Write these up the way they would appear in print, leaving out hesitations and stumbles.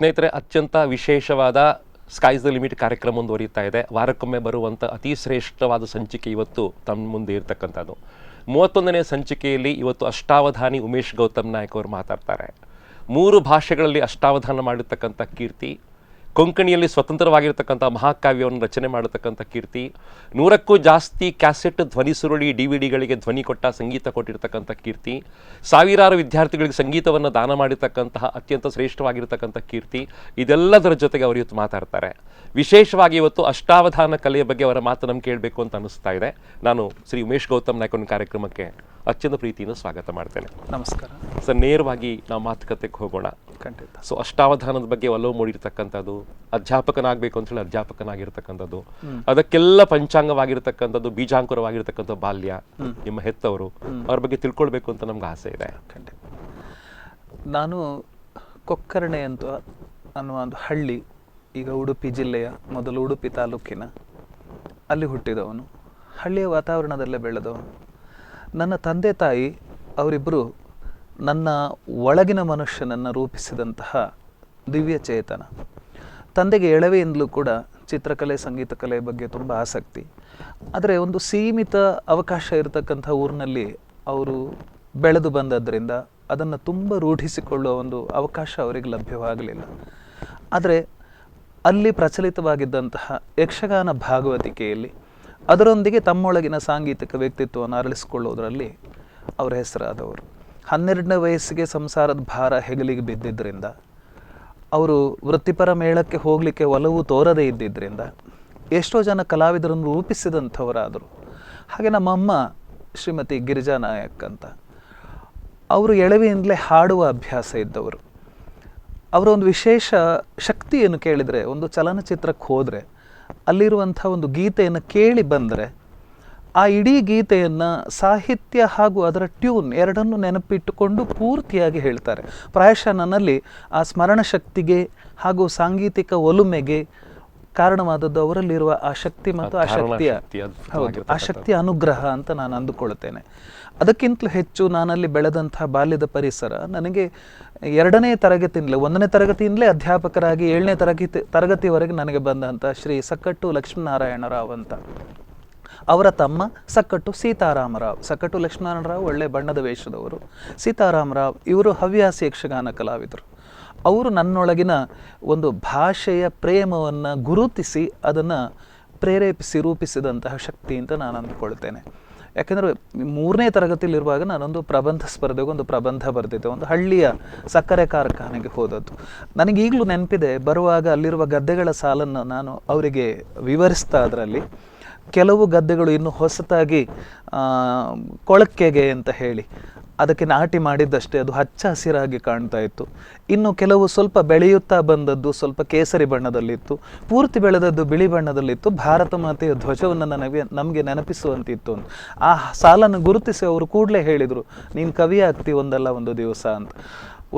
ಸ್ನೇಹಿತರೆ, ಅತ್ಯಂತ ವಿಶೇಷವಾದ ಸ್ಕೈಸ್ ದ ಲಿಮಿಟ್ ಕಾರ್ಯಕ್ರಮ ಮುಂದುವರಿತಾ ಇದೆ. ವಾರಕ್ಕೊಮ್ಮೆ ಬರುವಂಥ ಅತಿ ಶ್ರೇಷ್ಠವಾದ ಸಂಚಿಕೆ ಇವತ್ತು ತಮ್ಮ ಮುಂದೆ ಇರತಕ್ಕಂಥದ್ದು. 31ನೇ ಸಂಚಿಕೆಯಲ್ಲಿ ಇವತ್ತು ಅಷ್ಟಾವಧಾನಿ ಉಮೇಶ್ ಗೌತಮ್ ನಾಯಕ್ ಅವರು ಮಾತಾಡ್ತಾರೆ. 3 ಭಾಷೆಗಳಲ್ಲಿ ಅಷ್ಟಾವಧಾನ ಮಾಡಿರ್ತಕ್ಕಂಥ ಕೀರ್ತಿ, ಕೊಂಕಣಿಯಲ್ಲಿ ಸ್ವತಂತ್ರವಾಗಿರ್ತಕ್ಕಂಥ ಮಹಾಕಾವ್ಯವನ್ನು ರಚನೆ ಮಾಡತಕ್ಕಂಥ ಕೀರ್ತಿ, 100ಕ್ಕೂ ಜಾಸ್ತಿ ಕ್ಯಾಸೆಟ್ ಧ್ವನಿ ಸುರುಳಿ DVD-ಗಳಿಗೆ ಧ್ವನಿ ಕೊಟ್ಟ ಸಂಗೀತ ಕೊಟ್ಟಿರ್ತಕ್ಕಂಥ ಕೀರ್ತಿ, ಸಾವಿರಾರು ವಿದ್ಯಾರ್ಥಿಗಳಿಗೆ ಸಂಗೀತವನ್ನು ದಾನ ಮಾಡಿರ್ತಕ್ಕಂತಹ ಅತ್ಯಂತ ಶ್ರೇಷ್ಠವಾಗಿರ್ತಕ್ಕಂಥ ಕೀರ್ತಿ, ಇದೆಲ್ಲದರ ಜೊತೆಗೆ ಅವರು ಇವತ್ತು ಮಾತಾಡ್ತಾರೆ. ವಿಶೇಷವಾಗಿ ಇವತ್ತು ಅಷ್ಟಾವಧಾನ ಕಲೆಯ ಬಗ್ಗೆ ಅವರ ಮಾತು ನಮ್ಗೆ ಕೇಳಬೇಕು ಅಂತ ಅನಿಸ್ತಾ ಇದೆ. ನಾನು ಶ್ರೀ ಉಮೇಶ್ ಗೌತಮ್ ನಾಯಕ್ ಕಾರ್ಯಕ್ರಮಕ್ಕೆ ಅತ್ಯಂತ ಪ್ರೀತಿಯಿಂದ ಸ್ವಾಗತ ಮಾಡ್ತೇನೆ. ನಮಸ್ಕಾರ ಸರ್. ನೇರವಾಗಿ ನಾವು ಮಾತುಕತೆಗೆ ಹೋಗೋಣ. ಖಂಡಿತ. ಸೊ ಅಷ್ಟಾವಧಾನದ ಬಗ್ಗೆ ಒಲವು ಮೂಡಿರ್ತಕ್ಕಂಥದ್ದು, ಅಧ್ಯಾಪಕನಾಗಬೇಕು ಅಂತ ಹೇಳಿ ಅಧ್ಯಾಪಕನಾಗಿರ್ತಕ್ಕಂಥದ್ದು, ಅದಕ್ಕೆಲ್ಲ ಪಂಚಾಂಗವಾಗಿರ್ತಕ್ಕಂಥದ್ದು, ಬೀಜಾಂಕುರವಾಗಿರ್ತಕ್ಕಂಥ ಬಾಲ್ಯ, ನಿಮ್ಮ ಹೆತ್ತವರು, ಅವ್ರ ಬಗ್ಗೆ ತಿಳ್ಕೊಳ್ಬೇಕು ಅಂತ ನಮ್ಗೆ ಆಸೆ ಇದೆ. ಖಂಡಿತ. ನಾನು ಕೊಕ್ಕರ್ಣೆ ಅಂತ ಅನ್ನುವ ಒಂದು ಹಳ್ಳಿ, ಈಗ ಉಡುಪಿ ಜಿಲ್ಲೆಯ ಮೊದಲು ಉಡುಪಿ ತಾಲೂಕಿನ ಅಲ್ಲಿ ಹುಟ್ಟಿದವನು, ಹಳ್ಳಿಯ ವಾತಾವರಣದಲ್ಲೇ ಬೆಳೆದವನು. ನನ್ನ ತಂದೆ ತಾಯಿ ಅವರಿಬ್ಬರು ನನ್ನ ಒಳಗಿನ ಮನುಷ್ಯನನ್ನು ರೂಪಿಸಿದಂತಹ ದಿವ್ಯ ಚೇತನ. ತಂದೆಗೆ ಎಳವೆಯಿಂದಲೂ ಕೂಡ ಚಿತ್ರಕಲೆ, ಸಂಗೀತ ಕಲೆ ಬಗ್ಗೆ ತುಂಬ ಆಸಕ್ತಿ. ಆದರೆ ಒಂದು ಸೀಮಿತ ಅವಕಾಶ ಇರತಕ್ಕಂಥ ಊರಿನಲ್ಲಿ ಅವರು ಬೆಳೆದು ಬಂದದ್ದರಿಂದ ಅದನ್ನು ತುಂಬ ರೂಢಿಸಿಕೊಳ್ಳುವ ಒಂದು ಅವಕಾಶ ಅವರಿಗೆ ಲಭ್ಯವಾಗಲಿಲ್ಲ. ಆದರೆ ಅಲ್ಲಿ ಪ್ರಚಲಿತವಾಗಿದ್ದಂತಹ ಯಕ್ಷಗಾನ ಭಾಗವತಿಕೆಯಲ್ಲಿ ಅದರೊಂದಿಗೆ ತಮ್ಮೊಳಗಿನ ಸಾಂಗೀತಿಕ ವ್ಯಕ್ತಿತ್ವವನ್ನು ಅರಳಿಸಿಕೊಳ್ಳೋದರಲ್ಲಿ ಅವರ ಹೆಸರಾದವರು. 12ನೇ ವಯಸ್ಸಿಗೆ ಸಂಸಾರದ ಭಾರ ಹೆಗಲಿಗೆ ಬಿದ್ದಿದ್ದರಿಂದ, ಅವರು ವೃತ್ತಿಪರ ಮೇಳಕ್ಕೆ ಹೋಗಲಿಕ್ಕೆ ಒಲವು ತೋರದೇ ಇದ್ದಿದ್ದರಿಂದ ಎಷ್ಟೋ ಜನ ಕಲಾವಿದರನ್ನು ರೂಪಿಸಿದಂಥವರಾದರು. ಹಾಗೆ ನಮ್ಮಮ್ಮ ಶ್ರೀಮತಿ ಗಿರಿಜಾ ನಾಯಕ್ ಅಂತ, ಅವರು ಎಳವೆಯಿಂದಲೇ ಹಾಡುವ ಅಭ್ಯಾಸ ಇದ್ದವರು. ಅವರ ಒಂದು ವಿಶೇಷ ಶಕ್ತಿಯನ್ನು ಕೇಳಿದರೆ, ಒಂದು ಚಲನಚಿತ್ರಕ್ಕೆ ಹೋದರೆ ಅಲ್ಲಿರುವಂಥ ಒಂದು ಗೀತೆಯನ್ನು ಕೇಳಿ ಬಂದರೆ ಆ ಇಡೀ ಗೀತೆಯನ್ನು ಸಾಹಿತ್ಯ ಹಾಗೂ ಅದರ ಟ್ಯೂನ್ ಎರಡನ್ನೂ ನೆನಪಿಟ್ಟುಕೊಂಡು ಪೂರ್ತಿಯಾಗಿ ಹೇಳ್ತಾರೆ. ಪ್ರಾಯಶಃ ನನ್ನಲ್ಲಿ ಆ ಸ್ಮರಣ ಶಕ್ತಿಗೆ ಹಾಗೂ ಸಾಂಗೀತಿಕ ಒಲುಮೆಗೆ ಕಾರಣವಾದದ್ದು ಅವರಲ್ಲಿರುವ ಆ ಶಕ್ತಿ ಮತ್ತು ಆ ಶಕ್ತಿಯ ಅನುಗ್ರಹ ಅಂತ ನಾನು ಅಂದುಕೊಳ್ತೇನೆ. ಅದಕ್ಕಿಂತಲೂ ಹೆಚ್ಚು ನಾನಲ್ಲಿ ಬೆಳೆದಂಥ ಬಾಲ್ಯದ ಪರಿಸರ ನನಗೆ 2ನೇ ತರಗತಿಯಿಂದಲೇ, 1ನೇ ತರಗತಿಯಿಂದಲೇ ಅಧ್ಯಾಪಕರಾಗಿ 7ನೇ ತರಗತಿವರೆಗೆ ನನಗೆ ಬಂದಂಥ ಶ್ರೀ ಸಕ್ಕಟ್ಟು ಲಕ್ಷ್ಮೀನಾರಾಯಣರಾವ್ ಅಂತ, ಅವರ ತಮ್ಮ ಸಕ್ಕಟ್ಟು ಸೀತಾರಾಮರಾವ್. ಸಕ್ಕಟ್ಟು ಲಕ್ಷ್ಮೀನಾರಾಯಣರಾವ್ ಒಳ್ಳೆ ಬಣ್ಣದ ವೇಷದವರು, ಸೀತಾರಾಮರಾವ್ ಇವರು ಹವ್ಯಾಸಿ ಯಕ್ಷಗಾನ ಕಲಾವಿದರು. ಅವರು ನನ್ನೊಳಗಿನ ಒಂದು ಭಾಷೆಯ ಪ್ರೇಮವನ್ನು ಗುರುತಿಸಿ ಅದನ್ನು ಪ್ರೇರೇಪಿಸಿ ರೂಪಿಸಿದಂತಹ ಶಕ್ತಿ ಅಂತ ನಾನು ಅಂದುಕೊಳ್ತೇನೆ. ಯಾಕೆಂದರೆ 3ನೇ ತರಗತಿಯಲ್ಲಿರುವಾಗ ನಾನೊಂದು ಪ್ರಬಂಧ ಸ್ಪರ್ಧೆಗೆ ಒಂದು ಪ್ರಬಂಧ ಬರೆದಿದ್ದೆ, ಒಂದು ಹಳ್ಳಿಯ ಸಕ್ಕರೆ ಕಾರ್ಖಾನೆಗೆ ಹೋದದ್ದು. ನನಗೀಗಲೂ ನೆನಪಿದೆ, ಬರುವಾಗ ಅಲ್ಲಿರುವ ಗದ್ದೆಗಳ ಸಾಲನ್ನು ನಾನು ಅವರಿಗೆ ವಿವರಿಸ್ತಾ, ಅದರಲ್ಲಿ ಕೆಲವು ಗದ್ದೆಗಳು ಇನ್ನು ಹೊಸತಾಗಿ ಕೊಳಕೆಗೆ ಅಂತ ಹೇಳಿ ಅದಕ್ಕೆ ನಾಟಿ ಮಾಡಿದ್ದಷ್ಟೇ ಅದು ಹಚ್ಚ ಹಸಿರಾಗಿ ಕಾಣ್ತಾ ಇತ್ತು. ಇನ್ನು ಕೆಲವು ಸ್ವಲ್ಪ ಬೆಳೆಯುತ್ತಾ ಬಂದದ್ದು ಸ್ವಲ್ಪ ಕೇಸರಿ ಬಣ್ಣದಲ್ಲಿತ್ತು, ಪೂರ್ತಿ ಬೆಳೆದದ್ದು ಬಿಳಿ ಬಣ್ಣದಲ್ಲಿತ್ತು. ಭಾರತ ಮಾತೆಯ ಧ್ವಜವನ್ನು ನಮಗೆ ನೆನಪಿಸುವಂತಿತ್ತು. ಆ ಸಾಲನ್ನು ಗುರುತಿಸಿ ಅವರು ಕೂಡಲೇ ಹೇಳಿದರು, ನೀನು ಕವಿ ಆಗ್ತಿ ಒಂದಲ್ಲ ಒಂದು ದಿವಸ ಅಂತ.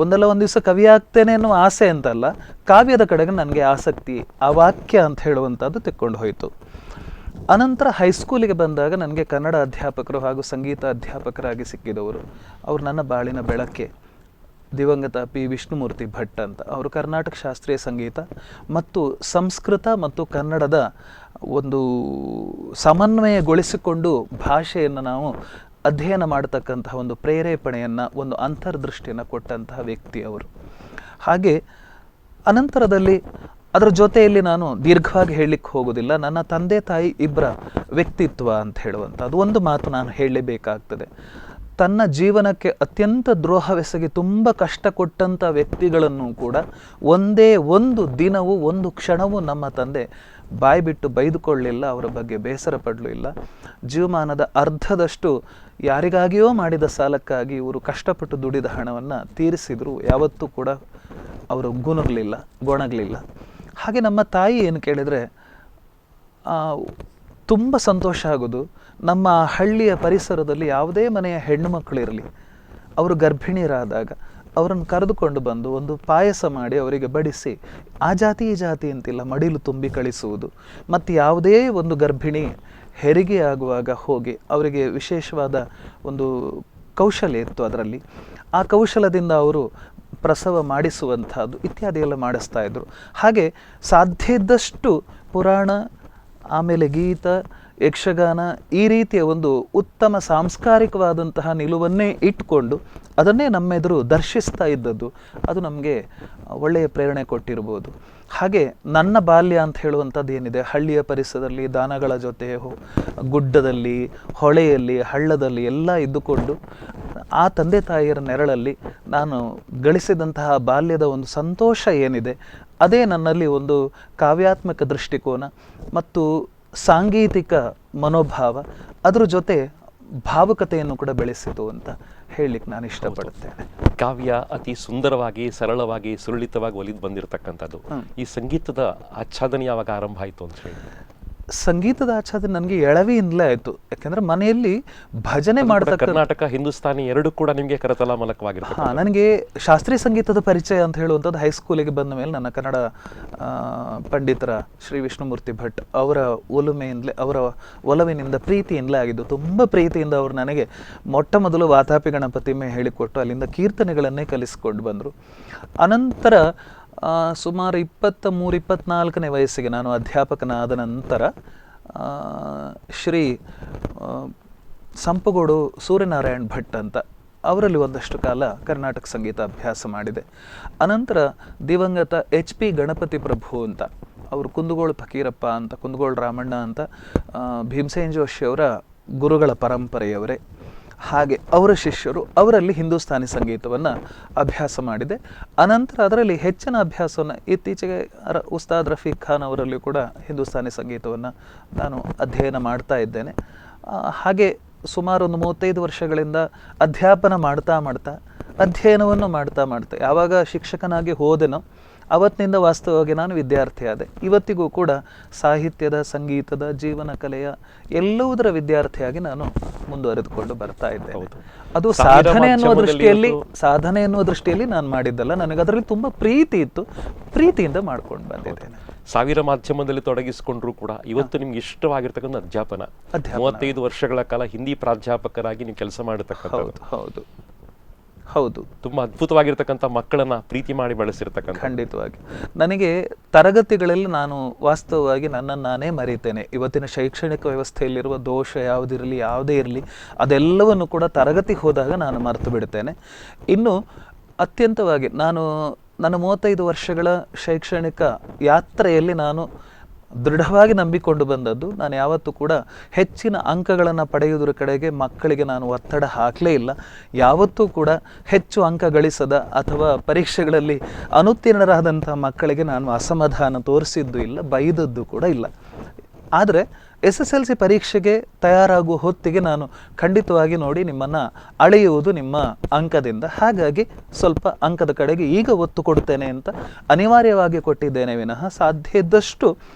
ಒಂದಲ್ಲ ಒಂದು ದಿವಸ ಕವಿ ಆಗ್ತೇನೆ ಅನ್ನೋ ಆಸೆ ಅಂತಲ್ಲ, ಕಾವ್ಯದ ಕಡೆಗೆ ನನಗೆ ಆಸಕ್ತಿ, ಆ ವಾಕ್ಯ ಅಂತ ಹೇಳುವಂಥದ್ದು ತೆಕ್ಕೊಂಡು ಹೋಯಿತು. ಅನಂತರ ಹೈಸ್ಕೂಲಿಗೆ ಬಂದಾಗ ನನಗೆ ಕನ್ನಡ ಅಧ್ಯಾಪಕರು ಹಾಗೂ ಸಂಗೀತ ಅಧ್ಯಾಪಕರಾಗಿ ಸಿಕ್ಕಿದವರು ಅವರು ನನ್ನ ಬಾಳಿನ ಬೆಳಕೆ ದಿವಂಗತ ಪಿ ವಿಷ್ಣುಮೂರ್ತಿ ಭಟ್ ಅಂತ. ಅವರು ಕರ್ನಾಟಕ ಶಾಸ್ತ್ರೀಯ ಸಂಗೀತ ಮತ್ತು ಸಂಸ್ಕೃತ ಮತ್ತು ಕನ್ನಡದ ಒಂದು ಸಮನ್ವಯಗೊಳಿಸಿಕೊಂಡು ಭಾಷೆಯನ್ನು ನಾವು ಅಧ್ಯಯನ ಮಾಡತಕ್ಕಂತಹ ಒಂದು ಪ್ರೇರೇಪಣೆಯನ್ನು, ಒಂದು ಅಂತರ್ದೃಷ್ಟಿಯನ್ನು ಕೊಟ್ಟಂತಹ ವ್ಯಕ್ತಿ ಅವರು. ಹಾಗೆ ಅನಂತರದಲ್ಲಿ ಅದರ ಜೊತೆಯಲ್ಲಿ ನಾನು ದೀರ್ಘವಾಗಿ ಹೇಳಲಿಕ್ಕೆ ಹೋಗೋದಿಲ್ಲ, ನನ್ನ ತಂದೆ ತಾಯಿ ಇಬ್ಬರ ವ್ಯಕ್ತಿತ್ವ ಅಂತ ಹೇಳುವಂಥದ್ದು ಒಂದು ಮಾತು ನಾನು ಹೇಳಲೇಬೇಕಾಗ್ತದೆ. ತನ್ನ ಜೀವನಕ್ಕೆ ಅತ್ಯಂತ ದ್ರೋಹವೆಸಗಿ ತುಂಬ ಕಷ್ಟ ಕೊಟ್ಟಂಥ ವ್ಯಕ್ತಿಗಳನ್ನು ಕೂಡ ಒಂದೇ ಒಂದು ದಿನವೂ ಒಂದು ಕ್ಷಣವೂ ನಮ್ಮ ತಂದೆ ಬಾಯಿ ಬಿಟ್ಟು ಬೈದುಕೊಳ್ಳಲಿಲ್ಲ, ಅವರ ಬಗ್ಗೆ ಬೇಸರ ಪಡಲಿಲ್ಲ. ಜೀವಮಾನದ ಅರ್ಧದಷ್ಟು ಯಾರಿಗಾಗಿಯೋ ಮಾಡಿದ ಸಾಲಕ್ಕಾಗಿ ಇವರು ಕಷ್ಟಪಟ್ಟು ದುಡಿದ ಹಣವನ್ನು ತೀರಿಸಿದ್ರು, ಯಾವತ್ತೂ ಕೂಡ ಅವರು ಗೊಣಗಲಿಲ್ಲ. ಹಾಗೆ ನಮ್ಮ ತಾಯಿ ಏನು ಕೇಳಿದರೆ, ತುಂಬ ಸಂತೋಷ ಆಗೋದು, ನಮ್ಮ ಹಳ್ಳಿಯ ಪರಿಸರದಲ್ಲಿ ಯಾವುದೇ ಮನೆಯ ಹೆಣ್ಣು ಮಕ್ಕಳಿರಲಿ, ಅವರು ಗರ್ಭಿಣಿಯರಾದಾಗ ಅವರನ್ನು ಕರೆದುಕೊಂಡು ಬಂದು ಒಂದು ಪಾಯಸ ಮಾಡಿ ಅವರಿಗೆ ಬಡಿಸಿ, ಆ ಜಾತಿ ಈ ಜಾತಿ ಅಂತಿಲ್ಲ, ಮಡಿಲು ತುಂಬಿ ಕಳಿಸುವುದು. ಮತ್ತು ಯಾವುದೇ ಒಂದು ಗರ್ಭಿಣಿ ಹೆರಿಗೆ ಆಗುವಾಗ ಹೋಗಿ ಅವರಿಗೆ ವಿಶೇಷವಾದ ಒಂದು ಕೌಶಲ್ಯ ಇತ್ತು ಅದರಲ್ಲಿ. ಆ ಕೌಶಲದಿಂದ ಅವರು ಪ್ರಸವ ಮಾಡಿಸುವಂಥದ್ದು ಇತ್ಯಾದಿ ಎಲ್ಲ ಮಾಡಿಸ್ತಾ ಇದ್ರು. ಹಾಗೆ ಸಾಧ್ಯ ಇದ್ದಷ್ಟು ಪುರಾಣ, ಆಮೇಲೆ ಗೀತ, ಯಕ್ಷಗಾನ ಈ ರೀತಿಯ ಒಂದು ಉತ್ತಮ ಸಾಂಸ್ಕಾರಿಕವಾದಂತಹ ನಿಲುವನ್ನೇ ಇಟ್ಕೊಂಡು ಅದನ್ನೇ ನಮ್ಮೆದುರು ದರ್ಶಿಸ್ತಾ ಇದ್ದದ್ದು ಅದು ನಮಗೆ ಒಳ್ಳೆಯ ಪ್ರೇರಣೆ ಕೊಟ್ಟಿರ್ಬೋದು. ಹಾಗೆ ನನ್ನ ಬಾಲ್ಯ ಅಂತ ಹೇಳುವಂಥದ್ದು ಏನಿದೆ, ಹಳ್ಳಿಯ ಪರಿಸರದಲ್ಲಿ ದನಗಳ ಜೊತೆ ಗುಡ್ಡದಲ್ಲಿ, ಹೊಳೆಯಲ್ಲಿ, ಹಳ್ಳದಲ್ಲಿ ಎಲ್ಲ ಇದ್ದುಕೊಂಡು ಆ ತಂದೆ ತಾಯಿಯರ ನೆರಳಲ್ಲಿ ನಾನು ಗಳಿಸಿದಂತಹ ಬಾಲ್ಯದ ಒಂದು ಸಂತೋಷ ಏನಿದೆ, ಅದೇ ನನ್ನಲ್ಲಿ ಒಂದು ಕಾವ್ಯಾತ್ಮಕ ದೃಷ್ಟಿಕೋನ ಮತ್ತು ಸಾಂಗೀತಿಕ ಮನೋಭಾವ, ಅದ್ರ ಜೊತೆ ಭಾವುಕತೆಯನ್ನು ಕೂಡ ಬೆಳೆಸಿತು ಅಂತ ಹೇಳಲಿಕ್ಕೆ ನಾನು ಇಷ್ಟಪಡುತ್ತೇನೆ. ಕಾವ್ಯ ಅತಿ ಸುಂದರವಾಗಿ, ಸರಳವಾಗಿ, ಸುರಳಿತವಾಗಿ ಒಲಿದು ಬಂದಿರತಕ್ಕಂಥದ್ದು. ಈ ಸಂಗೀತದ ಆಚ್ಛಾದನೆ ಯಾವಾಗ ಆರಂಭ ಆಯಿತು ಅಂತ ಹೇಳಿ? ಸಂಗೀತದ ಆಚ್ಛಾದನೆ ನನಗೆ ಎಳವೆಯಿಂದಲೇ ಆಯಿತು. ಯಾಕೆಂದರೆ ಮನೆಯಲ್ಲಿ ಭಜನೆ ಮಾಡ್ತಕ್ಕ ಕರ್ನಾಟಕ, ಹಿಂದೂಸ್ತಾನಿ ಎರಡು ಕೂಡ ನಿಮಗೆ ಕರತಲಾಮಲಕವಾಗಿರ್ತದೆ. ಹಾಂ, ನನಗೆ ಶಾಸ್ತ್ರೀಯ ಸಂಗೀತದ ಪರಿಚಯ ಅಂತ ಹೇಳುವಂಥದ್ದು ಹೈಸ್ಕೂಲಿಗೆ ಬಂದ ಮೇಲೆ ನನ್ನ ಕನ್ನಡ ಪಂಡಿತರ ಶ್ರೀ ವಿಷ್ಣುಮೂರ್ತಿ ಭಟ್ ಅವರ ಒಲುಮೆಯಿಂದಲೇ, ಅವರ ಒಲವಿನಿಂದ, ಪ್ರೀತಿಯಿಂದಲೇ ಆಗಿದ್ದು. ತುಂಬ ಪ್ರೀತಿಯಿಂದ ಅವರು ನನಗೆ ಮೊಟ್ಟ ಮೊದಲು ವಾತಾಪಿ ಗಣಪತಿಮೆ ಹೇಳಿಕೊಟ್ಟು ಅಲ್ಲಿಂದ ಕೀರ್ತನೆಗಳನ್ನೇ ಕಲಿಸ್ಕೊಂಡು ಬಂದರು. ಅನಂತರ ಸುಮಾರು 23-24ನೇ ವಯಸ್ಸಿಗೆ ನಾನು ಅಧ್ಯಾಪಕನಾದ ನಂತರ ಶ್ರೀ ಸಂಪಗೋಡು ಸೂರ್ಯನಾರಾಯಣ್ ಭಟ್ ಅಂತ ಅವರಲ್ಲಿ ಒಂದಷ್ಟು ಕಾಲ ಕರ್ನಾಟಕ ಸಂಗೀತ ಅಭ್ಯಾಸ ಮಾಡಿದೆ. ಅನಂತರ ದಿವಂಗತ HP ಗಣಪತಿ ಪ್ರಭು ಅಂತ, ಅವರು ಕುಂದಗೋಳು ಫಕೀರಪ್ಪ ಅಂತ, ಕುಂದಗೋಳು ರಾಮಣ್ಣ ಅಂತ, ಭೀಮಸೇನ್ ಜೋಶಿಯವರ ಗುರುಗಳ ಪರಂಪರೆಯವರೇ. ಹಾಗೆ ಅವರ ಶಿಷ್ಯರು, ಅವರಲ್ಲಿ ಹಿಂದೂಸ್ತಾನಿ ಸಂಗೀತವನ್ನು ಅಭ್ಯಾಸ ಮಾಡಿದೆ. ಅನಂತರ ಅದರಲ್ಲಿ ಹೆಚ್ಚಿನ ಅಭ್ಯಾಸವನ್ನು ಇತ್ತೀಚೆಗೆ ಉಸ್ತಾದ್ ರಫೀಕ್ ಖಾನ್ ಅವರಲ್ಲಿ ಕೂಡ ಹಿಂದೂಸ್ತಾನಿ ಸಂಗೀತವನ್ನು ನಾನು ಅಧ್ಯಯನ ಮಾಡ್ತಾ ಇದ್ದೇನೆ. ಹಾಗೆ ಸುಮಾರು ಒಂದು 35 ವರ್ಷಗಳಿಂದ ಅಧ್ಯಾಪನ ಅಧ್ಯಯನವನ್ನು ಮಾಡ್ತಾ ಯಾವಾಗ ಶಿಕ್ಷಕನಾಗಿ ಹೋದೆನೋ ಅವತ್ತಿನಿಂದ ವಾಸ್ತವವಾಗಿ ನಾನು ವಿದ್ಯಾರ್ಥಿ ಆದೆ. ಇವತ್ತಿಗೂ ಕೂಡ ಸಾಹಿತ್ಯದ, ಸಂಗೀತದ, ಜೀವನ ಕಲೆಯ ಎಲ್ಲವುದರ ವಿದ್ಯಾರ್ಥಿಯಾಗಿ ನಾನು ಮುಂದುವರೆದುಕೊಂಡು ಬರ್ತಾ ಇದ್ದೇನೆ. ಅದು ಸಾಧನೆ ಎನ್ನುವ ದೃಷ್ಟಿಯಲ್ಲಿ ನಾನು ಮಾಡಿದ್ದಲ್ಲ. ನನಗೆ ಅದರಲ್ಲಿ ತುಂಬ ಪ್ರೀತಿ ಇತ್ತು, ಪ್ರೀತಿಯಿಂದ ಮಾಡ್ಕೊಂಡು ಬಂದಿದ್ದೇನೆ. ಸಾವಿರ ಮಾಧ್ಯಮದಲ್ಲಿ ತೊಡಗಿಸಿಕೊಂಡ್ರು ಕೂಡ ಇವತ್ತು ನಿಮ್ಗೆ ಇಷ್ಟವಾಗಿರ್ತಕ್ಕಂಥ ಅಧ್ಯಾಪನ. 35 ವರ್ಷಗಳ ಕಾಲ ಹಿಂದಿ ಪ್ರಾಧ್ಯಾಪಕರಾಗಿ ನೀವು ಕೆಲಸ ಮಾಡತಕ್ಕಂಥದ್ದು. ಹೌದು, ತುಂಬಾ ಅದ್ಭುತವಾಗಿರ್ತಕ್ಕಂಥ ಮಕ್ಕಳನ್ನ ಪ್ರೀತಿ ಮಾಡಿ ಬೆಳೆಸಿರ್ತಕ್ಕಂಥ. ಖಂಡಿತವಾಗಿ ನನಗೆ ತರಗತಿಗಳಲ್ಲಿ ನಾನು ವಾಸ್ತವವಾಗಿ ನನ್ನನ್ನು ನಾನೇ ಮರೀತೇನೆ. ಇವತ್ತಿನ ಶೈಕ್ಷಣಿಕ ವ್ಯವಸ್ಥೆಯಲ್ಲಿರುವ ದೋಷ ಯಾವುದೇ ಇರಲಿ ಅದೆಲ್ಲವನ್ನು ಕೂಡ ತರಗತಿಗೆ ಹೋದಾಗ ನಾನು ಮರೆತು ಬಿಡ್ತೇನೆ. ಇನ್ನು ಅತ್ಯಂತವಾಗಿ ನನ್ನ 35 ವರ್ಷಗಳ ಶೈಕ್ಷಣಿಕ ಯಾತ್ರೆಯಲ್ಲಿ ನಾನು ದೃಢವಾಗಿ ನಂಬಿಕೊಂಡು ಬಂದದ್ದು, ನಾನು ಯಾವತ್ತೂ ಕೂಡ ಹೆಚ್ಚಿನ ಅಂಕಗಳನ್ನು ಪಡೆಯುವುದರ ಕಡೆಗೆ ಮಕ್ಕಳಿಗೆ ನಾನು ಒತ್ತಡ ಹಾಕಲೇ ಇಲ್ಲ. ಯಾವತ್ತೂ ಕೂಡ ಹೆಚ್ಚು ಅಂಕ ಗಳಿಸದ ಅಥವಾ ಪರೀಕ್ಷೆಗಳಲ್ಲಿ ಅನುತ್ತೀರ್ಣರಾದಂಥ ಮಕ್ಕಳಿಗೆ ನಾನು ಅಸಮಾಧಾನ ತೋರಿಸಿದ್ದು ಇಲ್ಲ, ಬೈದದ್ದು ಕೂಡ ಇಲ್ಲ. ಆದರೆ SSLC ಪರೀಕ್ಷೆಗೆ ತಯಾರಾಗುವ ಹೊತ್ತಿಗೆ ನಾನು ಖಂಡಿತವಾಗಿ ನೋಡಿ ನಿಮ್ಮನ್ನು ಅಳೆಯುವುದು ನಿಮ್ಮ ಅಂಕದಿಂದ, ಹಾಗಾಗಿ ಸ್ವಲ್ಪ ಅಂಕದ ಕಡೆಗೆ ಈಗ ಒತ್ತು ಕೊಡ್ತೇನೆ ಅಂತ ಅನಿವಾರ್ಯವಾಗಿ ಕೊಟ್ಟಿದ್ದೇನೆ ವಿನಃ ಸಾಧ್ಯ ಇದ್ದಷ್ಟು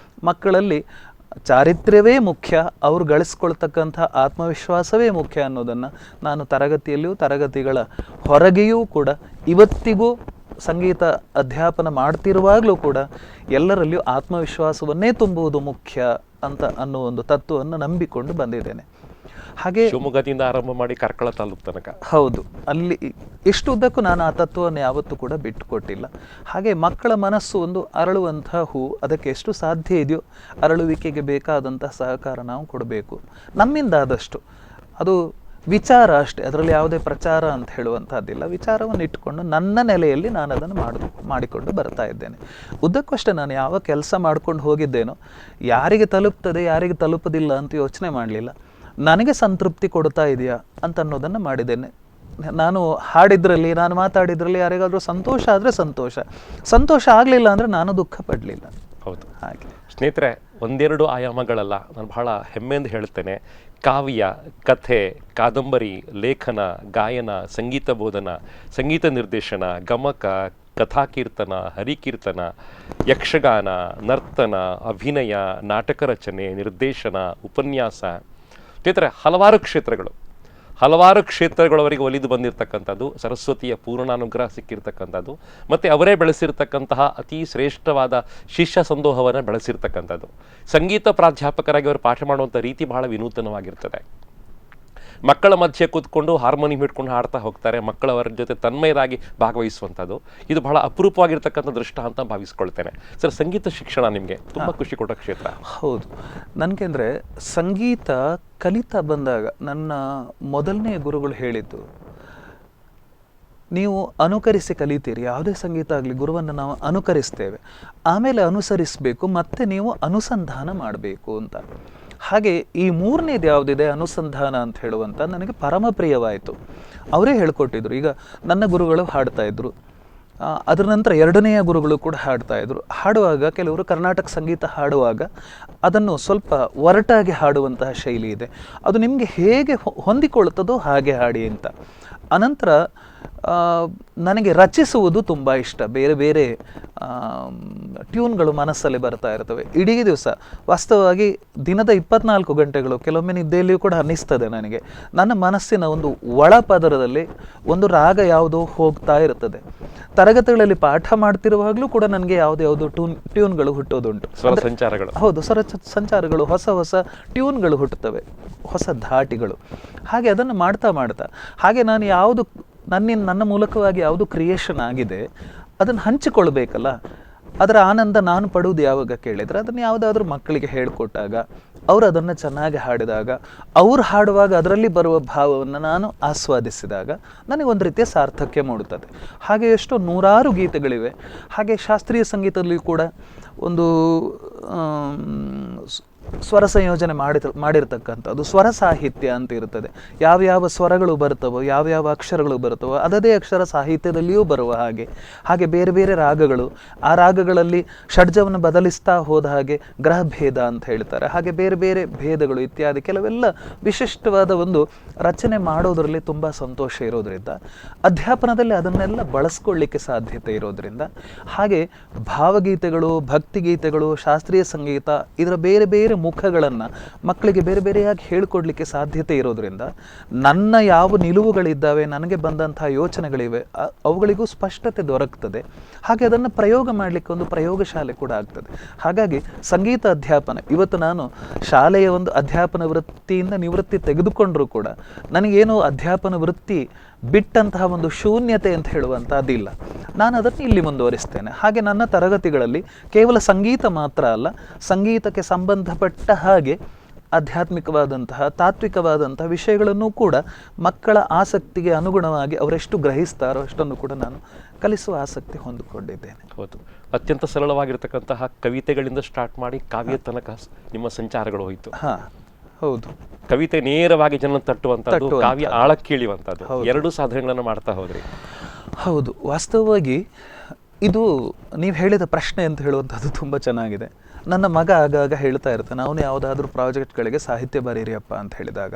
ಮಕ್ಕಳಲ್ಲಿ ಚಾರಿತ್ರ್ಯವೇ ಮುಖ್ಯ, ಅವರು ಗಳಿಸ್ಕೊಳ್ತಕ್ಕಂಥ ಆತ್ಮವಿಶ್ವಾಸವೇ ಮುಖ್ಯ ಅನ್ನೋದನ್ನು ನಾನು ತರಗತಿಯಲ್ಲಿಯೂ ತರಗತಿಗಳ ಹೊರಗೆಯೂ ಕೂಡ ಇವತ್ತಿಗೂ ಸಂಗೀತ ಅಧ್ಯಾಪನ ಮಾಡ್ತಿರುವಾಗಲೂ ಕೂಡ ಎಲ್ಲರಲ್ಲಿಯೂ ಆತ್ಮವಿಶ್ವಾಸವನ್ನೇ ತುಂಬುವುದು ಮುಖ್ಯ ಅಂತ ಅನ್ನೋ ಒಂದು ತತ್ವವನ್ನು ನಂಬಿಕೊಂಡು ಬಂದಿದ್ದೇನೆ. ಹಾಗೆ ಶಿವಮೊಗ್ಗದಿಂದ ಆರಂಭ ಮಾಡಿ ಕಾರ್ಕಳ ತಾಲೂಕು ತನಕ. ಹೌದು, ಅಲ್ಲಿ ಇಷ್ಟು ಉದ್ದಕ್ಕೂ ನಾನು ಆ ತತ್ವವನ್ನು ಯಾವತ್ತೂ ಕೂಡ ಬಿಟ್ಟುಕೊಟ್ಟಿಲ್ಲ. ಹಾಗೆ ಮಕ್ಕಳ ಮನಸ್ಸು ಒಂದು ಅರಳುವಂತಹ ಹೂ, ಅದಕ್ಕೆ ಎಷ್ಟು ಸಾಧ್ಯ ಇದೆಯೋ ಅರಳುವಿಕೆಗೆ ಬೇಕಾದಂತಹ ಸಹಕಾರ ನಾವು ಕೊಡಬೇಕು ನಮ್ಮಿಂದ ಆದಷ್ಟು. ಅದು ವಿಚಾರ ಅಷ್ಟೇ, ಅದರಲ್ಲಿ ಯಾವುದೇ ಪ್ರಚಾರ ಅಂತ ಹೇಳುವಂಥದ್ದಿಲ್ಲ. ವಿಚಾರವನ್ನು ಇಟ್ಟುಕೊಂಡು ನನ್ನ ನೆಲೆಯಲ್ಲಿ ನಾನು ಅದನ್ನು ಮಾಡಿಕೊಂಡು ಬರ್ತಾ ಇದ್ದೇನೆ. ಉದ್ದಕ್ಕೂ ಅಷ್ಟೇ, ನಾನು ಯಾವ ಕೆಲಸ ಮಾಡ್ಕೊಂಡು ಹೋಗಿದ್ದೇನೋ ಯಾರಿಗೆ ತಲುಪ್ತದೆ ಯಾರಿಗೆ ತಲುಪೋದಿಲ್ಲ ಅಂತ ಯೋಚನೆ ಮಾಡಲಿಲ್ಲ. ನನಗೆ ಸಂತೃಪ್ತಿ ಕೊಡ್ತಾ ಇದೆಯಾ ಅಂತ ಅನ್ನೋದನ್ನು ಮಾಡಿದ್ದೇನೆ. ನಾನು ಹಾಡಿದ್ರಲ್ಲಿ, ನಾನು ಮಾತಾಡಿದ್ರಲ್ಲಿ ಯಾರಿಗಾದರೂ ಸಂತೋಷ ಆದರೆ ಸಂತೋಷ ಆಗಲಿಲ್ಲ ಅಂದರೆ ನಾನು ದುಃಖ ಪಡಲಿಲ್ಲ. ಹೌದು. ಹಾಗೆ ಸ್ನೇಹಿತರೆ, ಒಂದೆರಡು ಆಯಾಮಗಳಲ್ಲ, ನಾನು ಬಹಳ ಹೆಮ್ಮೆಯಿಂದ ಹೇಳ್ತೇನೆ. ಕಾವ್ಯ, ಕಥೆ, ಕಾದಂಬರಿ, ಲೇಖನ, ಗಾಯನ, ಸಂಗೀತ ಬೋಧನ, ಸಂಗೀತ ನಿರ್ದೇಶನ, ಗಮಕ, ಕಥಾಕೀರ್ತನ, ಹರಿಕೀರ್ತನ, ಯಕ್ಷಗಾನ, ನರ್ತನ, ಅಭಿನಯ, ನಾಟಕ ರಚನೆ, ನಿರ್ದೇಶನ, ಉಪನ್ಯಾಸ, ಸ್ನೇಹಿತರೆ ಹಲವಾರು ಕ್ಷೇತ್ರಗಳವರೆಗೆ ಒಲಿದು ಬಂದಿರತಕ್ಕಂಥದ್ದು, ಸರಸ್ವತಿಯ ಪೂರ್ಣಾನುಗ್ರಹ ಸಿಕ್ಕಿರ್ತಕ್ಕಂಥದ್ದು, ಮತ್ತು ಅವರೇ ಬೆಳೆಸಿರ್ತಕ್ಕಂತಹ ಅತಿ ಶ್ರೇಷ್ಠವಾದ ಶಿಷ್ಯ ಸಂದೋಹವನ್ನು ಬೆಳೆಸಿರ್ತಕ್ಕಂಥದ್ದು. ಸಂಗೀತ ಪ್ರಾಧ್ಯಾಪಕರಾಗಿ ಅವರು ಪಾಠ ಮಾಡುವಂಥ ರೀತಿ ಬಹಳ ವಿನೂತನವಾಗಿರ್ತದೆ. ಮಕ್ಕಳ ಮಧ್ಯೆ ಕೂತ್ಕೊಂಡು ಹಾರ್ಮೋನಿಯಂ ಹಿಡ್ಕೊಂಡು ಹಾಡ್ತಾ ಹೋಗ್ತಾರೆ, ಮಕ್ಕಳವರ ಜೊತೆ ತನ್ಮಯರಾಗಿ ಭಾಗವಹಿಸುವಂಥದ್ದು ಇದು ಬಹಳ ಅಪರೂಪವಾಗಿರ್ತಕ್ಕಂಥ ದೃಷ್ಟ ಅಂತ ಭಾವಿಸ್ಕೊಳ್ತೇನೆ. ಸರ್, ಸಂಗೀತ ಶಿಕ್ಷಣ ನಿಮಗೆ ತುಂಬ ಖುಷಿ ಕೊಟ್ಟ ಕ್ಷೇತ್ರ. ಹೌದು, ನನಗೆ ಅಂದರೆ ಸಂಗೀತ ಕಲಿತಾ ಬಂದಾಗ ನನ್ನ ಮೊದಲನೇ ಗುರುಗಳು ಹೇಳಿದ್ದು, ನೀವು ಅನುಕರಿಸಿ ಕಲಿತೀರಿ. ಯಾವುದೇ ಸಂಗೀತ ಆಗಲಿ ಗುರುವನ್ನು ನಾವು ಅನುಕರಿಸ್ತೇವೆ, ಆಮೇಲೆ ಅನುಸರಿಸಬೇಕು, ಮತ್ತೆ ನೀವು ಅನುಸಂಧಾನ ಮಾಡಬೇಕು ಅಂತ. ಹಾಗೆ ಈ ಮೂರನೇದು ಯಾವುದಿದೆ ಅನುಸಂಧಾನ ಅಂತ ಹೇಳುವಂಥ ನನಗೆ ಪರಮ ಪ್ರಿಯವಾಯಿತು. ಅವರೇ ಹೇಳ್ಕೊಟ್ಟಿದ್ರು. ಈಗ ನನ್ನ ಗುರುಗಳು ಹಾಡ್ತಾ ಇದ್ರು, ಅದರ ನಂತರ ಎರಡನೆಯ ಗುರುಗಳು ಕೂಡ ಹಾಡ್ತಾ ಇದ್ರು. ಹಾಡುವಾಗ ಕೆಲವರು ಕರ್ನಾಟಕ ಸಂಗೀತ ಹಾಡುವಾಗ ಅದನ್ನು ಸ್ವಲ್ಪ ಒರಟಾಗಿ ಹಾಡುವಂತಹ ಶೈಲಿ ಇದೆ, ಅದು ನಿಮಗೆ ಹೇಗೆ ಹೊಂದಿಕೊಳ್ಳುತ್ತದೋ ಹಾಗೆ ಹಾಡಿ ಅಂತ. ಅನಂತರ ನನಗೆ ರಚಿಸುವುದು ತುಂಬ ಇಷ್ಟ. ಬೇರೆ ಬೇರೆ ಟ್ಯೂನ್ಗಳು ಮನಸ್ಸಲ್ಲಿ ಬರ್ತಾ ಇರ್ತವೆ ಇಡೀ ದಿವಸ. ವಾಸ್ತವವಾಗಿ ದಿನದ 24 ಗಂಟೆಗಳು ಕೆಲವೊಮ್ಮೆ ನಿದ್ದೆಯಲ್ಲಿಯೂ ಕೂಡ ಅನ್ನಿಸ್ತದೆ ನನಗೆ, ನನ್ನ ಮನಸ್ಸಿನ ಒಂದು ಒಳಪದರದಲ್ಲಿ ಒಂದು ರಾಗ ಯಾವುದೋ ಹೋಗ್ತಾ ಇರ್ತದೆ. ತರಗತಿಗಳಲ್ಲಿ ಪಾಠ ಮಾಡ್ತಿರುವಾಗಲೂ ಕೂಡ ನನಗೆ ಯಾವುದ್ಯಾವುದು ಟ್ಯೂನ್ಗಳು ಹುಟ್ಟೋದುಂಟು. ಹೌದು, ಸ್ವರ ಸಂಚಾರಗಳು, ಹೊಸ ಹೊಸ ಟ್ಯೂನ್ಗಳು ಹುಟ್ಟುತ್ತವೆ, ಹೊಸ ಧಾಟಿಗಳು. ಹಾಗೆ ಅದನ್ನು ಮಾಡ್ತಾ ಮಾಡ್ತಾ ಹಾಗೆ ನಾನು ಯಾವುದು ನನ್ನ ಮೂಲಕವಾಗಿ ಯಾವುದು ಕ್ರಿಯೇಷನ್ ಆಗಿದೆ ಅದನ್ನು ಹಂಚಿಕೊಳ್ಬೇಕಲ್ಲ. ಅದರ ಆನಂದ ನಾನು ಪಡುವುದು ಯಾವಾಗ ಕೇಳಿದರೆ, ಅದನ್ನು ಯಾವುದಾದ್ರೂ ಮಕ್ಕಳಿಗೆ ಹೇಳಿಕೊಟ್ಟಾಗ, ಅವರು ಅದನ್ನು ಚೆನ್ನಾಗಿ ಹಾಡಿದಾಗ, ಅವ್ರು ಹಾಡುವಾಗ ಅದರಲ್ಲಿ ಬರುವ ಭಾವವನ್ನು ನಾನು ಆಸ್ವಾದಿಸಿದಾಗ ನನಗೆ ಒಂದು ರೀತಿಯ ಸಾರ್ಥಕ್ಯ ಮೂಡುತ್ತದೆ. ಹಾಗೆ ಎಷ್ಟೋ ನೂರಾರು ಗೀತೆಗಳಿವೆ. ಹಾಗೆ ಶಾಸ್ತ್ರೀಯ ಸಂಗೀತದಲ್ಲಿಯೂ ಕೂಡ ಒಂದು ಸ್ವರ ಸಂಯೋಜನೆ ಮಾಡಿರ್ತಕ್ಕಂಥದ್ದು ಸ್ವರ ಸಾಹಿತ್ಯ ಅಂತ ಇರ್ತದೆ. ಯಾವ್ಯಾವ ಸ್ವರಗಳು ಬರ್ತವೋ, ಯಾವ್ಯಾವ ಅಕ್ಷರಗಳು ಬರ್ತವೋ ಅದದೇ ಅಕ್ಷರ ಸಾಹಿತ್ಯದಲ್ಲಿಯೂ ಬರುವ ಹಾಗೆ ಬೇರೆ ಬೇರೆ ರಾಗಗಳು, ಆ ರಾಗಗಳಲ್ಲಿ ಷಡ್ಜವನ್ನು ಬದಲಿಸ್ತಾ ಹೋದ ಹಾಗೆ ಗ್ರಹಭೇದ ಅಂತ ಹೇಳ್ತಾರೆ. ಹಾಗೆ ಬೇರೆ ಬೇರೆ ಭೇದಗಳು ಇತ್ಯಾದಿ ಕೆಲವೆಲ್ಲ ವಿಶಿಷ್ಟವಾದ ಒಂದು ರಚನೆ ಮಾಡೋದರಲ್ಲಿ ತುಂಬ ಸಂತೋಷ ಇರೋದ್ರಿಂದ, ಅಧ್ಯಾಪನದಲ್ಲಿ ಅದನ್ನೆಲ್ಲ ಬಳಸ್ಕೊಳ್ಳಿಕ್ಕೆ ಸಾಧ್ಯತೆ ಇರೋದ್ರಿಂದ, ಹಾಗೆ ಭಾವಗೀತೆಗಳು, ಭಕ್ತಿಗೀತೆಗಳು, ಶಾಸ್ತ್ರೀಯ ಸಂಗೀತ ಇದರ ಬೇರೆ ಬೇರೆ ಮುಖಗಳನ್ನು ಮಕ್ಕಳಿಗೆ ಬೇರೆ ಬೇರೆಯಾಗಿ ಹೇಳಿಕೊಡ್ಲಿಕ್ಕೆ ಸಾಧ್ಯತೆ ಇರೋದ್ರಿಂದ ನನ್ನ ಯಾವ ನಿಲುವುಗಳಿದ್ದಾವೆ, ನನಗೆ ಬಂದಂತಹ ಯೋಚನೆಗಳಿವೆ, ಅವುಗಳಿಗೂ ಸ್ಪಷ್ಟತೆ ದೊರಕ್ತದೆ. ಹಾಗೆ ಅದನ್ನು ಪ್ರಯೋಗ ಮಾಡಲಿಕ್ಕೆ ಒಂದು ಪ್ರಯೋಗಶಾಲೆ ಕೂಡ ಆಗ್ತದೆ. ಹಾಗಾಗಿ ಸಂಗೀತ ಅಧ್ಯಾಪನ ಇವತ್ತು ನಾನು ಶಾಲೆಯ ಒಂದು ಅಧ್ಯಾಪನ ವೃತ್ತಿಯಿಂದ ನಿವೃತ್ತಿ ತೆಗೆದುಕೊಂಡ್ರೂ ಕೂಡ ನನಗೇನೋ ಅಧ್ಯಾಪನ ವೃತ್ತಿ ಬಿಟ್ಟಂತಹ ಒಂದು ಶೂನ್ಯತೆ ಅಂತ ಹೇಳುವಂಥದ್ದಿಲ್ಲ. ನಾನು ಅದನ್ನು ಇಲ್ಲಿ ಮುಂದುವರಿಸ್ತೇನೆ. ಹಾಗೆ ನನ್ನ ತರಗತಿಗಳಲ್ಲಿ ಕೇವಲ ಸಂಗೀತ ಮಾತ್ರ ಅಲ್ಲ, ಸಂಗೀತಕ್ಕೆ ಸಂಬಂಧಪಟ್ಟ ಹಾಗೆ ಆಧ್ಯಾತ್ಮಿಕವಾದಂತಹ, ತಾತ್ವಿಕವಾದಂತಹ ವಿಷಯಗಳನ್ನು ಕೂಡ ಮಕ್ಕಳ ಆಸಕ್ತಿಗೆ ಅನುಗುಣವಾಗಿ ಅವರೆಷ್ಟು ಗ್ರಹಿಸ್ತಾರೋ ಅಷ್ಟನ್ನು ಕೂಡ ನಾನು ಕಲಿಸುವ ಆಸಕ್ತಿ ಹೊಂದಿಕೊಂಡಿದ್ದೇನೆ. ಹೌದು, ಅತ್ಯಂತ ಸರಳವಾಗಿರ್ತಕ್ಕಂತಹ ಕವಿತೆಗಳಿಂದ ಸ್ಟಾರ್ಟ್ ಮಾಡಿ ಕಾವ್ಯ ತನಕ ನಿಮ್ಮ ಸಂಚಾರಗಳು ಹೋಯಿತು. ಹೌದು, ಕವಿತೆ ನೇರವಾಗಿ ಜನ ತಟ್ಟುವಂಥದ್ದು, ಕಾವ್ಯ ಆಳಕ್ಕೀಳುವಂಥದ್ದು, ಎರಡೂ ಸಾಧನೆಗಳನ್ನು ಮಾಡ್ತಾ ಹೋದ್ರಿ. ಹೌದು, ವಾಸ್ತವವಾಗಿ ಇದು ನೀವು ಹೇಳಿದ ಪ್ರಶ್ನೆ ಅಂತ ಹೇಳುವಂಥದ್ದು ತುಂಬ ಚೆನ್ನಾಗಿದೆ. ನನ್ನ ಮಗ ಆಗಾಗ ಹೇಳ್ತಾ ಇರ್ತಾನೆ, ಅವನು ಯಾವುದಾದ್ರೂ ಪ್ರಾಜೆಕ್ಟ್ಗಳಿಗೆ ಸಾಹಿತ್ಯ ಬರೀರಿಯಪ್ಪ ಅಂತ ಹೇಳಿದಾಗ,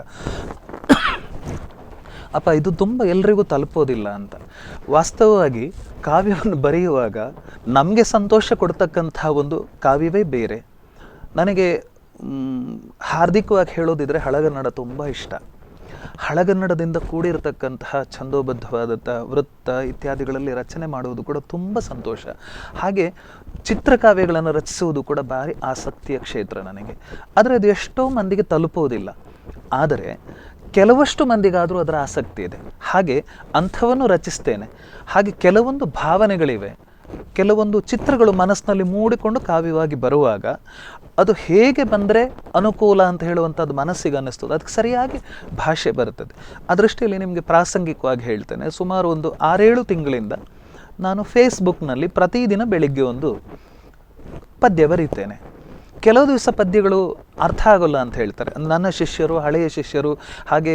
ಅಪ್ಪ ಇದು ತುಂಬ ಎಲ್ರಿಗೂ ತಲುಪೋದಿಲ್ಲ ಅಂತ. ವಾಸ್ತವವಾಗಿ ಕಾವ್ಯವನ್ನು ಬರೆಯುವಾಗ ನಮಗೆ ಸಂತೋಷ ಕೊಡ್ತಕ್ಕಂಥ ಒಂದು ಕಾವ್ಯವೇ ಬೇರೆ. ನನಗೆ ಹಾರ್ದಿಕವಾಗಿ ಹೇಳೋದಿದ್ರೆ ಹಳಗನ್ನಡ ತುಂಬ ಇಷ್ಟ. ಹಳಗನ್ನಡದಿಂದ ಕೂಡಿರತಕ್ಕಂತಹ ಛಂದೋಬದ್ಧವಾದಂಥ ವೃತ್ತ ಇತ್ಯಾದಿಗಳಲ್ಲಿ ರಚನೆ ಮಾಡುವುದು ಕೂಡ ತುಂಬ ಸಂತೋಷ. ಹಾಗೆ ಚಿತ್ರಕಾವ್ಯಗಳನ್ನು ರಚಿಸುವುದು ಕೂಡ ಭಾರಿ ಆಸಕ್ತಿಯ ಕ್ಷೇತ್ರ ನನಗೆ. ಆದರೆ ಅದು ಎಷ್ಟೋ ಮಂದಿಗೆ ತಲುಪೋದಿಲ್ಲ, ಆದರೆ ಕೆಲವಷ್ಟು ಮಂದಿಗಾದರೂ ಅದರ ಆಸಕ್ತಿ ಇದೆ. ಹಾಗೆ ಅಂಥವನ್ನು ರಚಿಸ್ತೇನೆ. ಹಾಗೆ ಕೆಲವೊಂದು ಭಾವನೆಗಳಿವೆ, ಕೆಲವೊಂದು ಚಿತ್ರಗಳು ಮನಸ್ಸಿನಲ್ಲಿ ಮೂಡಿಕೊಂಡು ಕಾವ್ಯವಾಗಿ ಬರುವಾಗ ಅದು ಹೇಗೆ ಬಂದರೆ ಅನುಕೂಲ ಅಂತ ಹೇಳುವಂಥದ್ದು ಮನಸ್ಸಿಗೆ ಅನ್ನಿಸ್ತದೆ, ಅದಕ್ಕೆ ಸರಿಯಾಗಿ ಭಾಷೆ ಬರ್ತದೆ. ಆ ದೃಷ್ಟಿಯಲ್ಲಿ ನಿಮಗೆ ಪ್ರಾಸಂಗಿಕವಾಗಿ ಹೇಳ್ತೇನೆ, ಸುಮಾರು ಒಂದು 6-7 ತಿಂಗಳಿಂದ ನಾನು ಫೇಸ್ಬುಕ್ನಲ್ಲಿ ಪ್ರತಿದಿನ ಬೆಳಿಗ್ಗೆ ಒಂದು ಪದ್ಯ ಬರೀತೇನೆ. ಕೆಲವು ದಿವಸ ಪದ್ಯಗಳು ಅರ್ಥ ಆಗೋಲ್ಲ ಅಂತ ಹೇಳ್ತಾರೆ. ನನ್ನ ಶಿಷ್ಯರು, ಹಳೆಯ ಶಿಷ್ಯರು, ಹಾಗೆ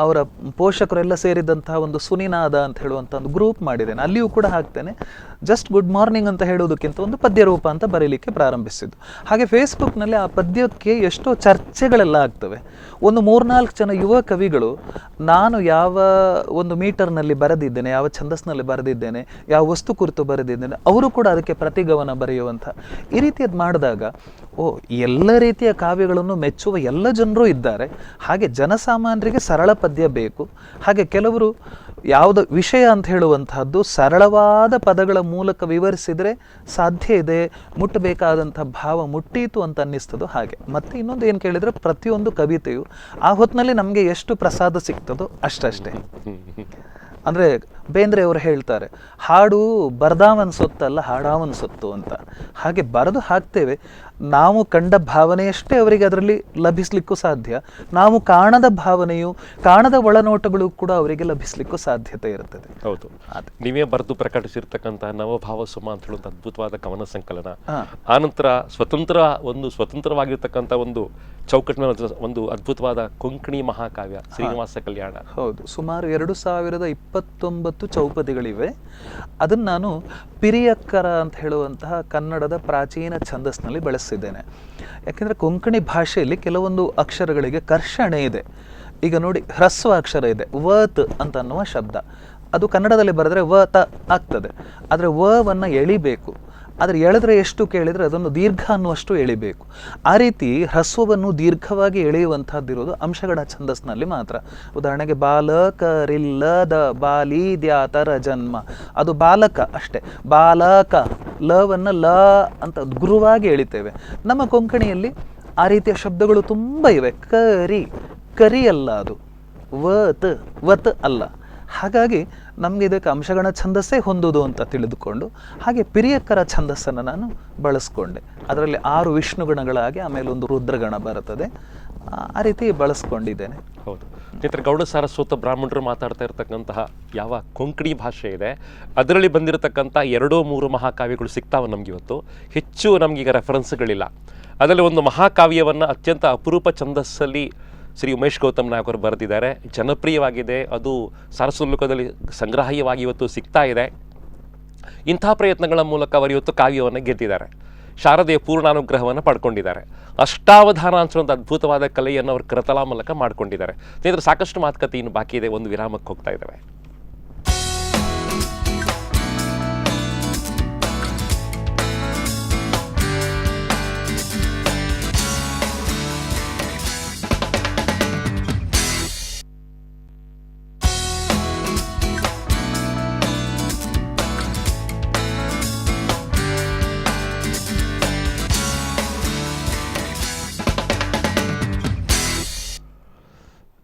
ಅವರ ಪೋಷಕರೆಲ್ಲ ಸೇರಿದಂತಹ ಒಂದು ಸುನಿನಾದ ಅಂತ ಹೇಳುವಂಥ ಒಂದು ಗ್ರೂಪ್ ಮಾಡಿದ್ದೇನೆ. ಅಲ್ಲಿಯೂ ಕೂಡ ಹಾಕ್ತೇನೆ. ಜಸ್ಟ್ ಗುಡ್ ಮಾರ್ನಿಂಗ್ ಅಂತ ಹೇಳೋದಕ್ಕಿಂತ ಒಂದು ಪದ್ಯ ರೂಪ ಅಂತ ಬರೀಲಿಕ್ಕೆ ಪ್ರಾರಂಭಿಸಿದ್ದು. ಹಾಗೆ ಫೇಸ್ಬುಕ್ನಲ್ಲಿ ಆ ಪದ್ಯಕ್ಕೆ ಎಷ್ಟೋ ಚರ್ಚೆಗಳೆಲ್ಲ ಆಗ್ತವೆ. ಒಂದು 3-4 ಜನ ಯುವ ಕವಿಗಳು ನಾನು ಯಾವ ಒಂದು ಮೀಟರ್ನಲ್ಲಿ ಬರೆದಿದ್ದೇನೆ, ಯಾವ ಛಂದಸ್ನಲ್ಲಿ ಬರೆದಿದ್ದೇನೆ, ಯಾವ ವಸ್ತು ಕುರಿತು ಬರೆದಿದ್ದೇನೆ, ಅವರು ಕೂಡ ಅದಕ್ಕೆ ಪ್ರತಿಗಮನ ಬರೆಯುವಂಥ ಈ ರೀತಿಯದ್ದು ಮಾಡಿದಾಗ, ಎಲ್ಲ ರೀತಿಯ ಕಾವ್ಯಗಳನ್ನು ಮೆಚ್ಚುವ ಎಲ್ಲ ಜನರು ಇದ್ದಾರೆ. ಹಾಗೆ ಜನಸಾಮಾನ್ಯರಿಗೆ ಸರಳ ಪದ್ಯ ಬೇಕು. ಹಾಗೆ ಕೆಲವರು ಯಾವುದು ವಿಷಯ ಅಂತ ಹೇಳುವಂತಹದ್ದು ಸರಳವಾದ ಪದಗಳ ಮೂಲಕ ವಿವರಿಸಿದರೆ ಸಾಧ್ಯ ಇದೆ, ಮುಟ್ಟಬೇಕಾದಂಥ ಭಾವ ಮುಟ್ಟೀತು ಅಂತ ಅನ್ನಿಸ್ತದೋ ಹಾಗೆ. ಮತ್ತು ಇನ್ನೊಂದು ಏನು ಕೇಳಿದರೆ, ಪ್ರತಿಯೊಂದು ಕವಿತೆಯು ಆ ಹೊತ್ತಿನಲ್ಲಿ ನಮಗೆ ಎಷ್ಟು ಪ್ರಸಾದ ಸಿಗ್ತದೋ ಅಷ್ಟೇ. ಅಂದರೆ ಬೇಂದ್ರೆ ಅವರು ಹೇಳ್ತಾರೆ, ಹಾಡು ಬರ್ದಾವನ್ ಸೊತ್ತಲ್ಲ ಹಾಡಾವನ್ ಸೊತ್ತು ಅಂತ. ಹಾಗೆ ಬರೆದು ಹಾಕ್ತೇವೆ, ನಾವು ಕಂಡ ಭಾವನೆಯಷ್ಟೇ ಅವರಿಗೆ ಅದರಲ್ಲಿ ಲಭಿಸ್ಲಿಕ್ಕೂ ಸಾಧ್ಯ, ನಾವು ಕಾಣದ ಭಾವನೆಯು, ಕಾಣದ ಒಳನೋಟಗಳು ಕೂಡ ಅವರಿಗೆ ಲಭಿಸ್ಲಿಕ್ಕೂ ಸಾಧ್ಯತೆ ಇರ್ತದೆ. ಹೌದು, ನೀವೇ ಬರೆದು ಪ್ರಕಟಿಸಿರ್ತಕ್ಕಂಥ ನವಭಾವ ಸುಮ ಅಂತ ಹೇಳುವಂಥ ಅದ್ಭುತವಾದ ಕವನ ಸಂಕಲನ, ಆನಂತರ ಸ್ವತಂತ್ರವಾಗಿರ್ತಕ್ಕಂಥ ಒಂದು ಚೌಕಟ್ಟಿನ ಒಂದು ಅದ್ಭುತವಾದ ಕೊಂಕಣಿ ಮಹಾಕಾವ್ಯ ಶ್ರೀನಿವಾಸ ಕಲ್ಯಾಣ. ಹೌದು, ಸುಮಾರು 2029 ಚೌಪದಿಗಳಿವೆ. ಅದನ್ನು ನಾನು ಪಿರಿಯಕ್ಕರ ಅಂತ ಹೇಳುವಂತಹ ಕನ್ನಡದ ಪ್ರಾಚೀನ ಛಂದಸ್ನಲ್ಲಿ ಬಳಸಿದ್ದೇನೆ. ಯಾಕೆಂದರೆ ಕೊಂಕಣಿ ಭಾಷೆಯಲ್ಲಿ ಕೆಲವೊಂದು ಅಕ್ಷರಗಳಿಗೆ ಕರ್ಷಣೆ ಇದೆ. ಈಗ ನೋಡಿ, ಹ್ರಸ್ವ ಅಕ್ಷರ ಇದೆ, ವತ್ ಅಂತ ಅನ್ನುವ ಶಬ್ದ, ಅದು ಕನ್ನಡದಲ್ಲಿ ಬರೆದ್ರೆ ವ ತ ಆಗ್ತದೆ. ಆದರೆ ವವನ್ನು ಎಳಿಬೇಕು, ಆದರೆ ಎಳೆದ್ರೆ ಎಷ್ಟು ಕೇಳಿದರೆ ಅದನ್ನು ದೀರ್ಘ ಅನ್ನುವಷ್ಟು ಎಳಿಬೇಕು. ಆ ರೀತಿ ಹ್ರಸ್ವವನ್ನು ದೀರ್ಘವಾಗಿ ಎಳೆಯುವಂಥದ್ದಿರೋದು ಅಂಶಗಡ ಛಂದಸ್ನಲ್ಲಿ ಮಾತ್ರ. ಉದಾಹರಣೆಗೆ ಬಾಲಕರಿಲ್ಲದ ಬಾಲಿದ್ಯಾತರ ಜನ್ಮ, ಅದು ಬಾಲಕ ಅಷ್ಟೇ, ಬಾಲಕ. ಲವನ್ನು ಲ ಅಂತ ಗುರುವಾಗಿ ಎಳಿತೇವೆ. ನಮ್ಮ ಕೊಂಕಣಿಯಲ್ಲಿ ಆ ರೀತಿಯ ಶಬ್ದಗಳು ತುಂಬ ಇವೆ. ಕರಿ ಅಲ್ಲ, ಅದು ವತ್ ಅಲ್ಲ. ಹಾಗಾಗಿ ನಮಗೆ ಇದಕ್ಕೆ ಅಂಶಗಣ ಛಂದಸ್ಸೇ ಹೊಂದುವುದು ಅಂತ ತಿಳಿದುಕೊಂಡು ಹಾಗೆ ಪಿರಿಯಕ್ಕರ ಛಂದಸ್ಸನ್ನು ನಾನು ಬಳಸ್ಕೊಂಡೆ. ಅದರಲ್ಲಿ 6 ವಿಷ್ಣುಗಣಗಳಾಗಿ ಆಮೇಲೆ ಒಂದು ರುದ್ರಗಣ ಬರುತ್ತದೆ. ಆ ರೀತಿ ಬಳಸ್ಕೊಂಡಿದ್ದೇನೆ. ಹೌದು, ಸ್ನೇಹಿತರೆ, ಗೌಡ ಸಾರಸ್ವತ ಬ್ರಾಹ್ಮಣರು ಮಾತಾಡ್ತಾ ಇರತಕ್ಕಂತಹ ಯಾವ ಕೊಂಕಣಿ ಭಾಷೆ ಇದೆ, ಅದರಲ್ಲಿ ಬಂದಿರತಕ್ಕಂಥ 2-3 ಮಹಾಕಾವ್ಯಗಳು ಸಿಗ್ತಾವೆ ನಮ್ಗೆ ಇವತ್ತು. ಹೆಚ್ಚು ನಮಗೀಗ ರೆಫರೆನ್ಸ್ಗಳಿಲ್ಲ. ಅದರಲ್ಲಿ ಒಂದು ಮಹಾಕಾವ್ಯವನ್ನು ಅತ್ಯಂತ ಅಪರೂಪ ಛಂದಸ್ಸಲ್ಲಿ ಶ್ರೀ ಉಮೇಶ್ ಗೌತಮ್ ನಾಯಕ್ ಅವರು ಬರೆದಿದ್ದಾರೆ. ಜನಪ್ರಿಯವಾಗಿದೆ, ಅದು ಸಾರಸ್ವತದಲ್ಲಿ ಸಂಗ್ರಹೀಯವಾಗಿ ಇವತ್ತು ಸಿಗ್ತಾ ಇದೆ. ಇಂಥ ಪ್ರಯತ್ನಗಳ ಮೂಲಕ ಅವರು ಇವತ್ತು ಕಾವ್ಯವನ್ನು ಗೆದ್ದಿದ್ದಾರೆ, ಶಾರದೆಯ ಪೂರ್ಣಾನುಗ್ರಹವನ್ನು ಪಡ್ಕೊಂಡಿದ್ದಾರೆ. ಅಷ್ಟಾವಧಾನ ಅಂತ ಅದ್ಭುತವಾದ ಕಲೆಯನ್ನು ಅವರು ಕರತಲ ಮೂಲಕ ಮಾಡ್ಕೊಂಡಿದ್ದಾರೆ. ಸ್ನೇಹಿತರೆ, ಸಾಕಷ್ಟು ಮಾತುಕತೆ ಇನ್ನು ಬಾಕಿ ಇದೆ, ಒಂದು ವಿರಾಮಕ್ಕೆ ಹೋಗ್ತಾ ಇದ್ದಾವೆ.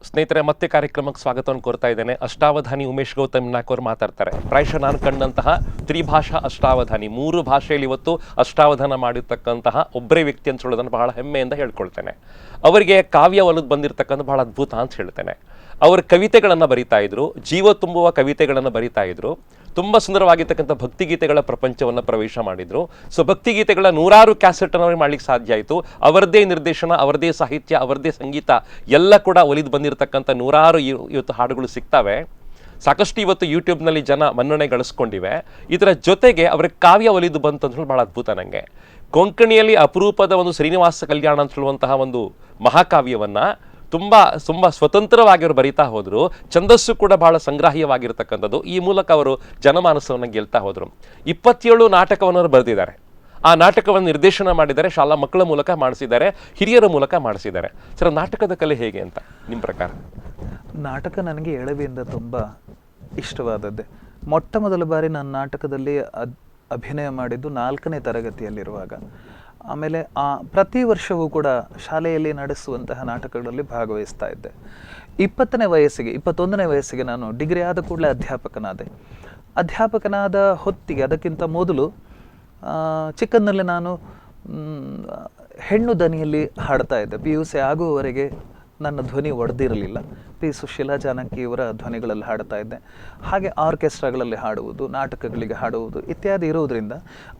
ಸ್ನೇಹಿತರೆ, ಮತ್ತೆ ಕಾರ್ಯಕ್ರಮಕ್ಕೆ ಸ್ವಾಗತವನ್ನು ಕೋರ್ತಾ ಇದ್ದೇನೆ. ಅಷ್ಟಾವಧಾನಿ ಉಮೇಶ್ ಗೌತಮ್ ನಾಯಕ್ ಅವರು ಮಾತಾಡ್ತಾರೆ. ಪ್ರಾಯಶಃ ನಾನು ಕಂಡಂತಹ ತ್ರಿಭಾಷಾ ಅಷ್ಟಾವಧಾನಿ, 3 ಭಾಷೆಯಲ್ಲಿ ಇವತ್ತು ಅಷ್ಟಾವಧಾನ ಮಾಡಿರ್ತಕ್ಕಂತಹ ಒಬ್ಬರೇ ವ್ಯಕ್ತಿ ಅಂತ ಹೇಳೋದನ್ನು ಬಹಳ ಹೆಮ್ಮೆಯಿಂದ ಹೇಳ್ಕೊಳ್ತೇನೆ. ಅವರಿಗೆ ಕಾವ್ಯ ಒಲದು ಬಂದಿರತಕ್ಕಂಥ ಬಹಳ ಅದ್ಭುತ ಅಂತ ಹೇಳ್ತೇನೆ. ಅವರು ಕವಿತೆಗಳನ್ನು ಬರಿತಾ ಇದ್ರು, ಜೀವ ತುಂಬುವ ಕವಿತೆಗಳನ್ನು ಬರಿತಾ ಇದ್ರು. ತುಂಬ ಸುಂದರವಾಗಿರ್ತಕ್ಕಂಥ ಭಕ್ತಿಗೀತೆಗಳ ಪ್ರಪಂಚವನ್ನು ಪ್ರವೇಶ ಮಾಡಿದರು. ಸೊ ಭಕ್ತಿಗೀತೆಗಳ 100 ಕ್ಯಾಸೆಟನ್ನು ಅವ್ರಿಗೆ ಮಾಡ್ಲಿಕ್ಕೆ ಸಾಧ್ಯ ಆಯಿತು. ಅವರದ್ದೇ ನಿರ್ದೇಶನ, ಅವರದ್ದೇ ಸಾಹಿತ್ಯ, ಅವರದ್ದೇ ಸಂಗೀತ ಎಲ್ಲ ಕೂಡ ಒಲಿದು ಬಂದಿರತಕ್ಕಂಥ 100 ಇವತ್ತು ಹಾಡುಗಳು ಸಿಗ್ತವೆ. ಸಾಕಷ್ಟು ಇವತ್ತು ಯೂಟ್ಯೂಬ್ನಲ್ಲಿ ಜನ ಮನ್ನಣೆ ಗಳಿಸ್ಕೊಂಡಿವೆ. ಇದರ ಜೊತೆಗೆ ಅವ್ರಿಗೆ ಕಾವ್ಯ ಒಲಿದು ಬಂತು ಅಂತ ಹೇಳಿ ಭಾಳ ಅದ್ಭುತ. ನನಗೆ ಕೊಂಕಣಿಯಲ್ಲಿ ಅಪರೂಪದ ಒಂದು ಶ್ರೀನಿವಾಸ ಕಲ್ಯಾಣ ಅಂತ ಹೇಳುವಂತಹ ಒಂದು ಮಹಾಕಾವ್ಯವನ್ನು ತುಂಬ ಸ್ವತಂತ್ರವಾಗಿ ಅವರು ಬರಿತಾ ಹೋದರು. ಛಂದಸ್ಸು ಕೂಡ ಬಹಳ ಸಂಗ್ರಾಹ್ಯವಾಗಿರ್ತಕ್ಕಂಥದ್ದು. ಈ ಮೂಲಕ ಅವರು ಜನಮಾನಸವನ್ನು ಗೆಲ್ತಾ ಹೋದರು. 27 ನಾಟಕವನ್ನು ಅವರು ಬರೆದಿದ್ದಾರೆ. ಆ ನಾಟಕವನ್ನು ನಿರ್ದೇಶನ ಮಾಡಿದ್ದಾರೆ, ಶಾಲಾ ಮಕ್ಕಳ ಮೂಲಕ ಮಾಡಿಸಿದ್ದಾರೆ, ಹಿರಿಯರ ಮೂಲಕ ಮಾಡಿಸಿದ್ದಾರೆ. ಸರ್, ನಾಟಕದ ಕಲೆ ಹೇಗೆ ಅಂತ ನಿಮ್ಮ ಪ್ರಕಾರ? ನಾಟಕ ನನಗೆ ಎಳವೆಯಿಂದ ತುಂಬ ಇಷ್ಟವಾದದ್ದೇ. ಮೊಟ್ಟ ಮೊದಲ ಬಾರಿ ನಾನು ನಾಟಕದಲ್ಲಿ ಅಭಿನಯ ಮಾಡಿದ್ದು 4ನೇ ತರಗತಿಯಲ್ಲಿರುವಾಗ. ಆಮೇಲೆ ಪ್ರತಿ ವರ್ಷವೂ ಕೂಡ ಶಾಲೆಯಲ್ಲಿ ನಡೆಸುವಂತಹ ನಾಟಕಗಳಲ್ಲಿ ಭಾಗವಹಿಸ್ತಾ ಇದ್ದೆ. 21ನೇ ವಯಸ್ಸಿಗೆ ನಾನು ಡಿಗ್ರಿ ಆದ ಕೂಡಲೇ ಅಧ್ಯಾಪಕನಾದ ಹೊತ್ತಿಗೆ, ಅದಕ್ಕಿಂತ ಮೊದಲು ಚಿಕ್ಕಂದಲ್ಲಿ ನಾನು ಹೆಣ್ಣು ದನಿಯಲ್ಲಿ ಹಾಡ್ತಾ ಇದ್ದೆ. PUC ಆಗುವವರೆಗೆ ನನ್ನ ಧ್ವನಿ ಒಡೆದಿರಲಿಲ್ಲ. P. ಸುಶೀಲಾ ಜಾನಕಿ ಇವರ ಧ್ವನಿಗಳಲ್ಲಿ ಹಾಡ್ತಾ ಇದ್ದೆ. ಹಾಗೆ ಆರ್ಕೆಸ್ಟ್ರಾಗಳಲ್ಲಿ ಹಾಡುವುದು, ನಾಟಕಗಳಿಗೆ ಹಾಡುವುದು ಇತ್ಯಾದಿ ಇರುವುದರಿಂದ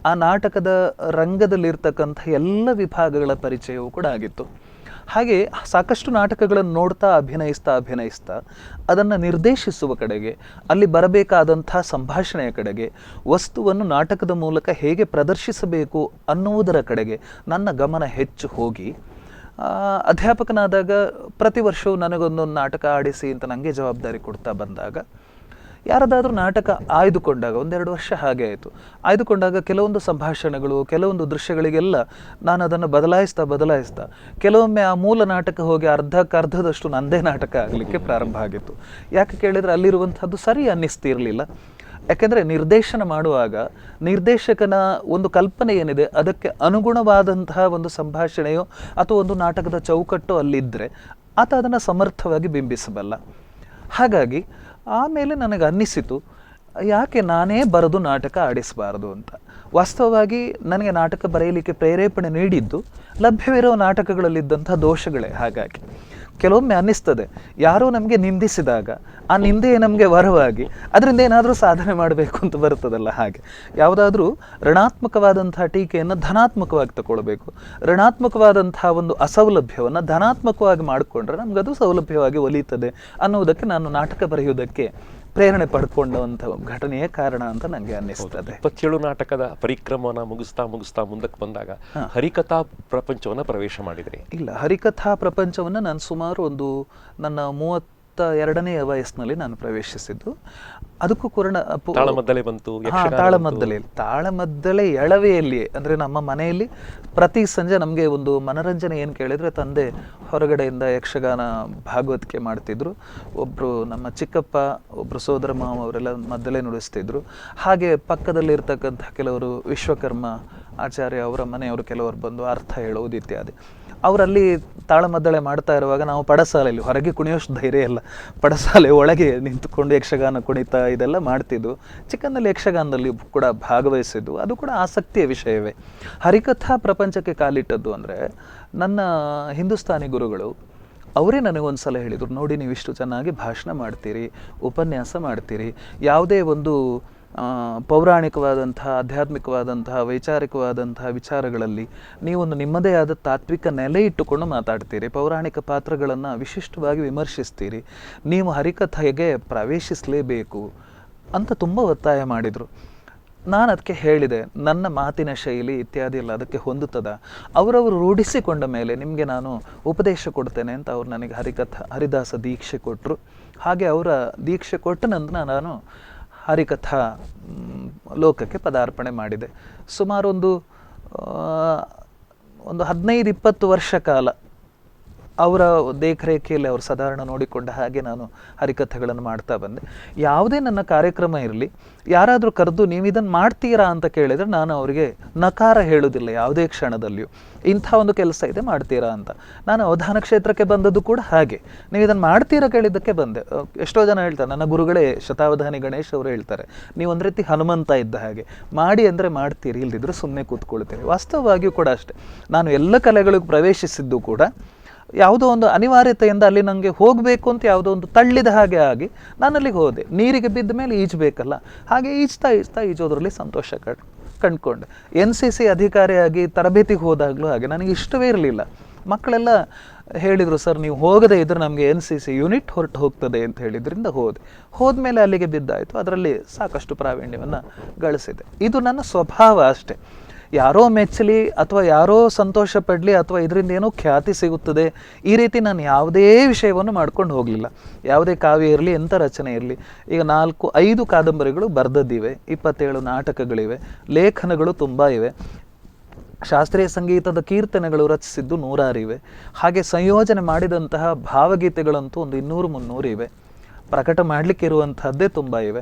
ಆ ನಾಟಕದ ರಂಗದಲ್ಲಿರ್ತಕ್ಕಂಥ ಎಲ್ಲ ವಿಭಾಗಗಳ ಪರಿಚಯವೂ ಕೂಡ ಆಗಿತ್ತು. ಹಾಗೆ ಸಾಕಷ್ಟು ನಾಟಕಗಳನ್ನು ನೋಡ್ತಾ ಅಭಿನಯಿಸ್ತಾ ಅದನ್ನು ನಿರ್ದೇಶಿಸುವ ಕಡೆಗೆ, ಅಲ್ಲಿ ಬರಬೇಕಾದಂಥ ಸಂಭಾಷಣೆಯ ಕಡೆಗೆ, ವಸ್ತುವನ್ನು ನಾಟಕದ ಮೂಲಕ ಹೇಗೆ ಪ್ರದರ್ಶಿಸಬೇಕು ಅನ್ನುವುದರ ಕಡೆಗೆ ನನ್ನ ಗಮನ ಹೆಚ್ಚು ಹೋಗಿ, ಅಧ್ಯಾಪಕನಾದಾಗ ಪ್ರತಿ ವರ್ಷವೂ ನನಗೊಂದೊಂದು ನಾಟಕ ಆಡಿಸಿ ಅಂತ ನನಗೆ ಜವಾಬ್ದಾರಿ ಕೊಡ್ತಾ ಬಂದಾಗ ಯಾರದಾದ್ರೂ ನಾಟಕ ಆಯ್ದುಕೊಂಡಾಗ 1-2 ವರ್ಷ ಹಾಗೆ ಆಯಿತು, ಆಯ್ದುಕೊಂಡಾಗ ಕೆಲವೊಂದು ಸಂಭಾಷಣೆಗಳು, ಕೆಲವೊಂದು ದೃಶ್ಯಗಳಿಗೆಲ್ಲ ನಾನು ಅದನ್ನು ಬದಲಾಯಿಸ್ತಾ ಕೆಲವೊಮ್ಮೆ ಆ ಮೂಲ ನಾಟಕ ಹೋಗಿ ಅರ್ಧದಷ್ಟು ನಂದೇ ನಾಟಕ ಆಗಲಿಕ್ಕೆ ಪ್ರಾರಂಭ ಆಗಿತ್ತು. ಯಾಕೆ ಕೇಳಿದರೆ ಅಲ್ಲಿರುವಂಥದ್ದು ಸರಿ ಅನ್ನಿಸ್ತಿರಲಿಲ್ಲ. ಯಾಕೆಂದರೆ ನಿರ್ದೇಶನ ಮಾಡುವಾಗ ನಿರ್ದೇಶಕನ ಒಂದು ಕಲ್ಪನೆ ಏನಿದೆ ಅದಕ್ಕೆ ಅನುಗುಣವಾದಂತಹ ಒಂದು ಸಂಭಾಷಣೆಯೋ ಅಥವಾ ಒಂದು ನಾಟಕದ ಚೌಕಟ್ಟು ಅಲ್ಲಿದ್ದರೆ ಆತ ಅದನ್ನು ಸಮರ್ಥವಾಗಿ ಬಿಂಬಿಸಬಲ್ಲ. ಹಾಗಾಗಿ ಆಮೇಲೆ ನನಗೆ ಅನ್ನಿಸಿತು, ಯಾಕೆ ನಾನೇ ಬರೆದು ನಾಟಕ ಆಡಿಸಬಾರ್ದು ಅಂತ. ವಾಸ್ತವವಾಗಿ ನನಗೆ ನಾಟಕ ಬರೆಯಲಿಕ್ಕೆ ಪ್ರೇರೇಪಣೆ ನೀಡಿದ್ದು ಲಭ್ಯವಿರೋ ನಾಟಕಗಳಲ್ಲಿದ್ದಂಥ ದೋಷಗಳೇ. ಹಾಗಾಗಿ ಕೆಲವೊಮ್ಮೆ ಅನ್ನಿಸ್ತದೆ, ಯಾರೋ ನಮಗೆ ನಿಂದಿಸಿದಾಗ ಆ ನಿಂದೆಯೇ ನಮಗೆ ವರವಾಗಿ ಅದರಿಂದ ಏನಾದರೂ ಸಾಧನೆ ಮಾಡಬೇಕು ಅಂತ ಬರ್ತದಲ್ಲ. ಹಾಗೆ ಯಾವುದಾದ್ರೂ ಋಣಾತ್ಮಕವಾದಂತಹ ಟೀಕೆಯನ್ನು ಧನಾತ್ಮಕವಾಗಿ ತಗೊಳ್ಬೇಕು, ಋಣಾತ್ಮಕವಾದಂತಹ ಒಂದು ಅಸೌಲಭ್ಯವನ್ನು ಧನಾತ್ಮಕವಾಗಿ ಮಾಡಿಕೊಂಡ್ರೆ ನಮಗದು ಸೌಲಭ್ಯವಾಗಿ ಒಲಿಯುತ್ತದೆ ಅನ್ನುವುದಕ್ಕೆ ನಾನು ನಾಟಕ ಬರೆಯುವುದಕ್ಕೆ ಪ್ರೇರಣೆ ಪಡ್ಕೊಂಡಂಥ ಘಟನೆಯೇ ಕಾರಣ ಅಂತ ನನಗೆ ಅನ್ನಿಸ್ತದೆ. 27 ನಾಟಕದ ಪರಿಕ್ರಮವನ್ನು ಮುಗಿಸ್ತಾ ಮುಂದಕ್ಕೆ ಬಂದಾಗ ಹರಿಕಥಾ ಪ್ರಪಂಚವನ್ನು ಪ್ರವೇಶ ಮಾಡಿದ್ರಿ? ಇಲ್ಲ, ಹರಿಕಥಾ ಪ್ರಪಂಚವನ್ನು ನಾನು ಸುಮಾರು ನನ್ನ 32ನೇ ವಯಸ್ಸಿನಲ್ಲಿ ನಾನು ಪ್ರವೇಶಿಸಿದ್ದು. ಅದಕ್ಕೂ ತಾಳಮದ್ದಲೆ ಬಂತು. ತಾಳಮದ್ದಲೆ ಎಳವೆಯಲ್ಲಿ ಅಂದರೆ ನಮ್ಮ ಮನೆಯಲ್ಲಿ ಪ್ರತಿ ಸಂಜೆ ನಮಗೆ ಒಂದು ಮನರಂಜನೆ ಏನು ಕೇಳಿದರೆ ತಂದೆ ಹೊರಗಡೆಯಿಂದ ಯಕ್ಷಗಾನ ಭಾಗವತಿಕೆ ಮಾಡ್ತಿದ್ರು. ಒಬ್ಬರು ನಮ್ಮ ಚಿಕ್ಕಪ್ಪ, ಒಬ್ಬರು ಸೋದರ ಮಾವ ಅವರೆಲ್ಲ ಮದ್ದಲೆ ನುಡಿಸ್ತಿದ್ರು. ಹಾಗೆ ಪಕ್ಕದಲ್ಲಿರ್ತಕ್ಕಂಥ ಕೆಲವರು ವಿಶ್ವಕರ್ಮ ಆಚಾರ್ಯ ಅವರ ಮನೆಯವರು ಕೆಲವರು ಬಂದು ಅರ್ಥ ಹೇಳೋದು ಇತ್ಯಾದಿ. ಅವರಲ್ಲಿ ತಾಳಮದ್ದಳೆ ಮಾಡ್ತಾ ಇರುವಾಗ ನಾವು ಪಡಸಾಲೆಯಲ್ಲಿ, ಹೊರಗೆ ಕುಣಿಯೋಷ್ಟು ಧೈರ್ಯ ಇಲ್ಲ, ಪಡಸಾಲೆ ಒಳಗೆ ನಿಂತುಕೊಂಡು ಯಕ್ಷಗಾನ ಕುಣಿತ ಇದೆಲ್ಲ ಮಾಡ್ತಿದ್ದು. ಚಿಕ್ಕಂದಲ್ಲಿ ಯಕ್ಷಗಾನದಲ್ಲಿ ಕೂಡ ಭಾಗವಹಿಸಿದ್ದು, ಅದು ಕೂಡ ಆಸಕ್ತಿಯ ವಿಷಯವೇ. ಹರಿಕಥಾ ಪ್ರಪಂಚಕ್ಕೆ ಕಾಲಿಟ್ಟದ್ದು ಅಂದರೆ ನನ್ನ ಹಿಂದೂಸ್ತಾನಿ ಗುರುಗಳು ಅವರೇ ನನಗೊಂದು ಸಲ ಹೇಳಿದರು, ನೋಡಿ ನೀವು ಇಷ್ಟು ಚೆನ್ನಾಗಿ ಭಾಷಣ ಮಾಡ್ತೀರಿ, ಉಪನ್ಯಾಸ ಮಾಡ್ತೀರಿ, ಯಾವುದೇ ಒಂದು ಪೌರಾಣಿಕವಾದಂತಹ, ಆಧ್ಯಾತ್ಮಿಕವಾದಂತಹ, ವೈಚಾರಿಕವಾದಂತಹ ವಿಚಾರಗಳಲ್ಲಿ ನೀವೊಂದು ನಿಮ್ಮದೇ ಆದ ತಾತ್ವಿಕ ನೆಲೆ ಇಟ್ಟುಕೊಂಡು ಮಾತಾಡ್ತೀರಿ, ಪೌರಾಣಿಕ ಪಾತ್ರಗಳನ್ನು ವಿಶಿಷ್ಟವಾಗಿ ವಿಮರ್ಶಿಸ್ತೀರಿ, ನೀವು ಹರಿಕಥೆಗೆ ಪ್ರವೇಶಿಸಲೇಬೇಕು ಅಂತ ತುಂಬ ಒತ್ತಾಯ ಮಾಡಿದರು. ನಾನು ಅದಕ್ಕೆ ಹೇಳಿದೆ, ನನ್ನ ಮಾತಿನ ಶೈಲಿ ಇತ್ಯಾದಿ ಎಲ್ಲ ಅದಕ್ಕೆ ಹೊಂದುತ್ತದ, ಅವರವರು ರೂಢಿಸಿಕೊಂಡ ಮೇಲೆ ನಿಮಗೆ ನಾನು ಉಪದೇಶ ಕೊಡ್ತೇನೆ ಅಂತ ಅವ್ರು ನನಗೆ ಹರಿದಾಸ ದೀಕ್ಷೆ ಕೊಟ್ಟರು. ಹಾಗೆ ಅವರ ದೀಕ್ಷೆ ಕೊಟ್ಟ ನಂತರ ನಾನು ಹರಿಕಥಾ ಲೋಕಕ್ಕೆ ಪದಾರ್ಪಣೆ ಮಾಡಿದೆ. ಸುಮಾರು ಒಂದು 15-20 ವರ್ಷ ಕಾಲ ಅವರ ದೇಖರೇಖೆಯಲ್ಲಿ ಅವರು ಸಾಧಾರಣ ನೋಡಿಕೊಂಡ ಹಾಗೆ ನಾನು ಹರಿಕಥೆಗಳನ್ನು ಮಾಡ್ತಾ ಬಂದೆ. ಯಾವುದೇ ನನ್ನ ಕಾರ್ಯಕ್ರಮ ಇರಲಿ, ಯಾರಾದರೂ ಕರೆದು ನೀವು ಇದನ್ನು ಮಾಡ್ತೀರಾ ಅಂತ ಕೇಳಿದರೆ ನಾನು ಅವರಿಗೆ ನಕಾರ ಹೇಳೋದಿಲ್ಲ ಯಾವುದೇ ಕ್ಷಣದಲ್ಲಿಯೂ. ಇಂಥ ಒಂದು ಕೆಲಸ ಇದೆ, ಮಾಡ್ತೀರಾ ಅಂತ. ನಾನು ಅವಧಾನ ಕ್ಷೇತ್ರಕ್ಕೆ ಬಂದದ್ದು ಕೂಡ ಹಾಗೆ, ನೀವು ಇದನ್ನು ಮಾಡ್ತೀರಾ ಕೇಳಿದ್ದಕ್ಕೆ ಬಂದೆ. ಎಷ್ಟೋ ಜನ ಹೇಳ್ತಾರೆ, ನನ್ನ ಗುರುಗಳೇ ಶತಾವಧಾನಿ ಗಣೇಶ್ ಅವರು ಹೇಳ್ತಾರೆ, ನೀವು ಒಂದು ರೀತಿ ಹನುಮಂತ ಇದ್ದ ಹಾಗೆ, ಮಾಡಿ ಅಂದರೆ ಮಾಡ್ತೀರಿ, ಇಲ್ದಿದ್ರೆ ಸುಮ್ಮನೆ ಕೂತ್ಕೊಳ್ತೀರಿ. ವಾಸ್ತವವಾಗಿಯೂ ಕೂಡ ಅಷ್ಟೆ. ನಾನು ಎಲ್ಲ ಕಲೆಗಳಿಗೂ ಪ್ರವೇಶಿಸಿದ್ದು ಕೂಡ ಯಾವುದೋ ಒಂದು ಅನಿವಾರ್ಯತೆಯಿಂದ ಅಲ್ಲಿ ನನಗೆ ಹೋಗಬೇಕು ಅಂತ ಯಾವುದೋ ಒಂದು ತಳ್ಳಿದ ಹಾಗೆ ಆಗಿ ನಾನು ಅಲ್ಲಿಗೆ ಹೋದೆ. ನೀರಿಗೆ ಬಿದ್ದ ಮೇಲೆ ಈಜಬೇಕಲ್ಲ, ಹಾಗೆ ಈಜ್ತಾ ಈಜೋದ್ರಲ್ಲಿ ಸಂತೋಷ ಕಂಡುಕೊಂಡೆ. NCC ಅಧಿಕಾರಿಯಾಗಿ ತರಬೇತಿಗೆ ಹೋದಾಗಲೂ ಹಾಗೆ ನನಗೆ ಇಷ್ಟವೇ ಇರಲಿಲ್ಲ. ಮಕ್ಕಳೆಲ್ಲ ಹೇಳಿದರು, ಸರ್ ನೀವು ಹೋಗದೇ ಇದ್ರೆ ನಮಗೆ NCC ಯೂನಿಟ್ ಹೊರಟು ಹೋಗ್ತದೆ ಅಂತ ಹೇಳಿದ್ರಿಂದ ಹೋದ್ಮೇಲೆ ಅಲ್ಲಿಗೆ ಬಿದ್ದಾಯಿತು. ಅದರಲ್ಲಿ ಸಾಕಷ್ಟು ಪ್ರಾವೀಣ್ಯವನ್ನು ಗಳಿಸಿದೆ. ಇದು ನನ್ನ ಸ್ವಭಾವ ಅಷ್ಟೆ. ಯಾರೋ ಮೆಚ್ಚಲಿ ಅಥವಾ ಯಾರೋ ಸಂತೋಷ ಪಡಲಿ ಅಥವಾ ಇದರಿಂದ ಏನೋ ಖ್ಯಾತಿ ಸಿಗುತ್ತದೆ, ಈ ರೀತಿ ನಾನು ಯಾವುದೇ ವಿಷಯವನ್ನು ಮಾಡ್ಕೊಂಡು ಹೋಗಲಿಲ್ಲ. ಯಾವುದೇ ಕಾವ್ಯ ಇರಲಿ, ಎಂಥ ರಚನೆ ಇರಲಿ. ಈಗ 4-5 ಕಾದಂಬರಿಗಳು ಬರೆದದ್ದಿವೆ, 27 ನಾಟಕಗಳಿವೆ, ಲೇಖನಗಳು ತುಂಬ ಇವೆ, ಶಾಸ್ತ್ರೀಯ ಸಂಗೀತದ ಕೀರ್ತನೆಗಳು ರಚಿಸಿದ್ದು 100 ಇವೆ. ಹಾಗೆ ಸಂಯೋಜನೆ ಮಾಡಿದಂತಹ ಭಾವಗೀತೆಗಳಂತೂ ಒಂದು 200-300 ಇವೆ. ಪ್ರಕಟ ಮಾಡಲಿಕ್ಕೆ ಇರುವಂಥದ್ದೇ ತುಂಬ ಇವೆ.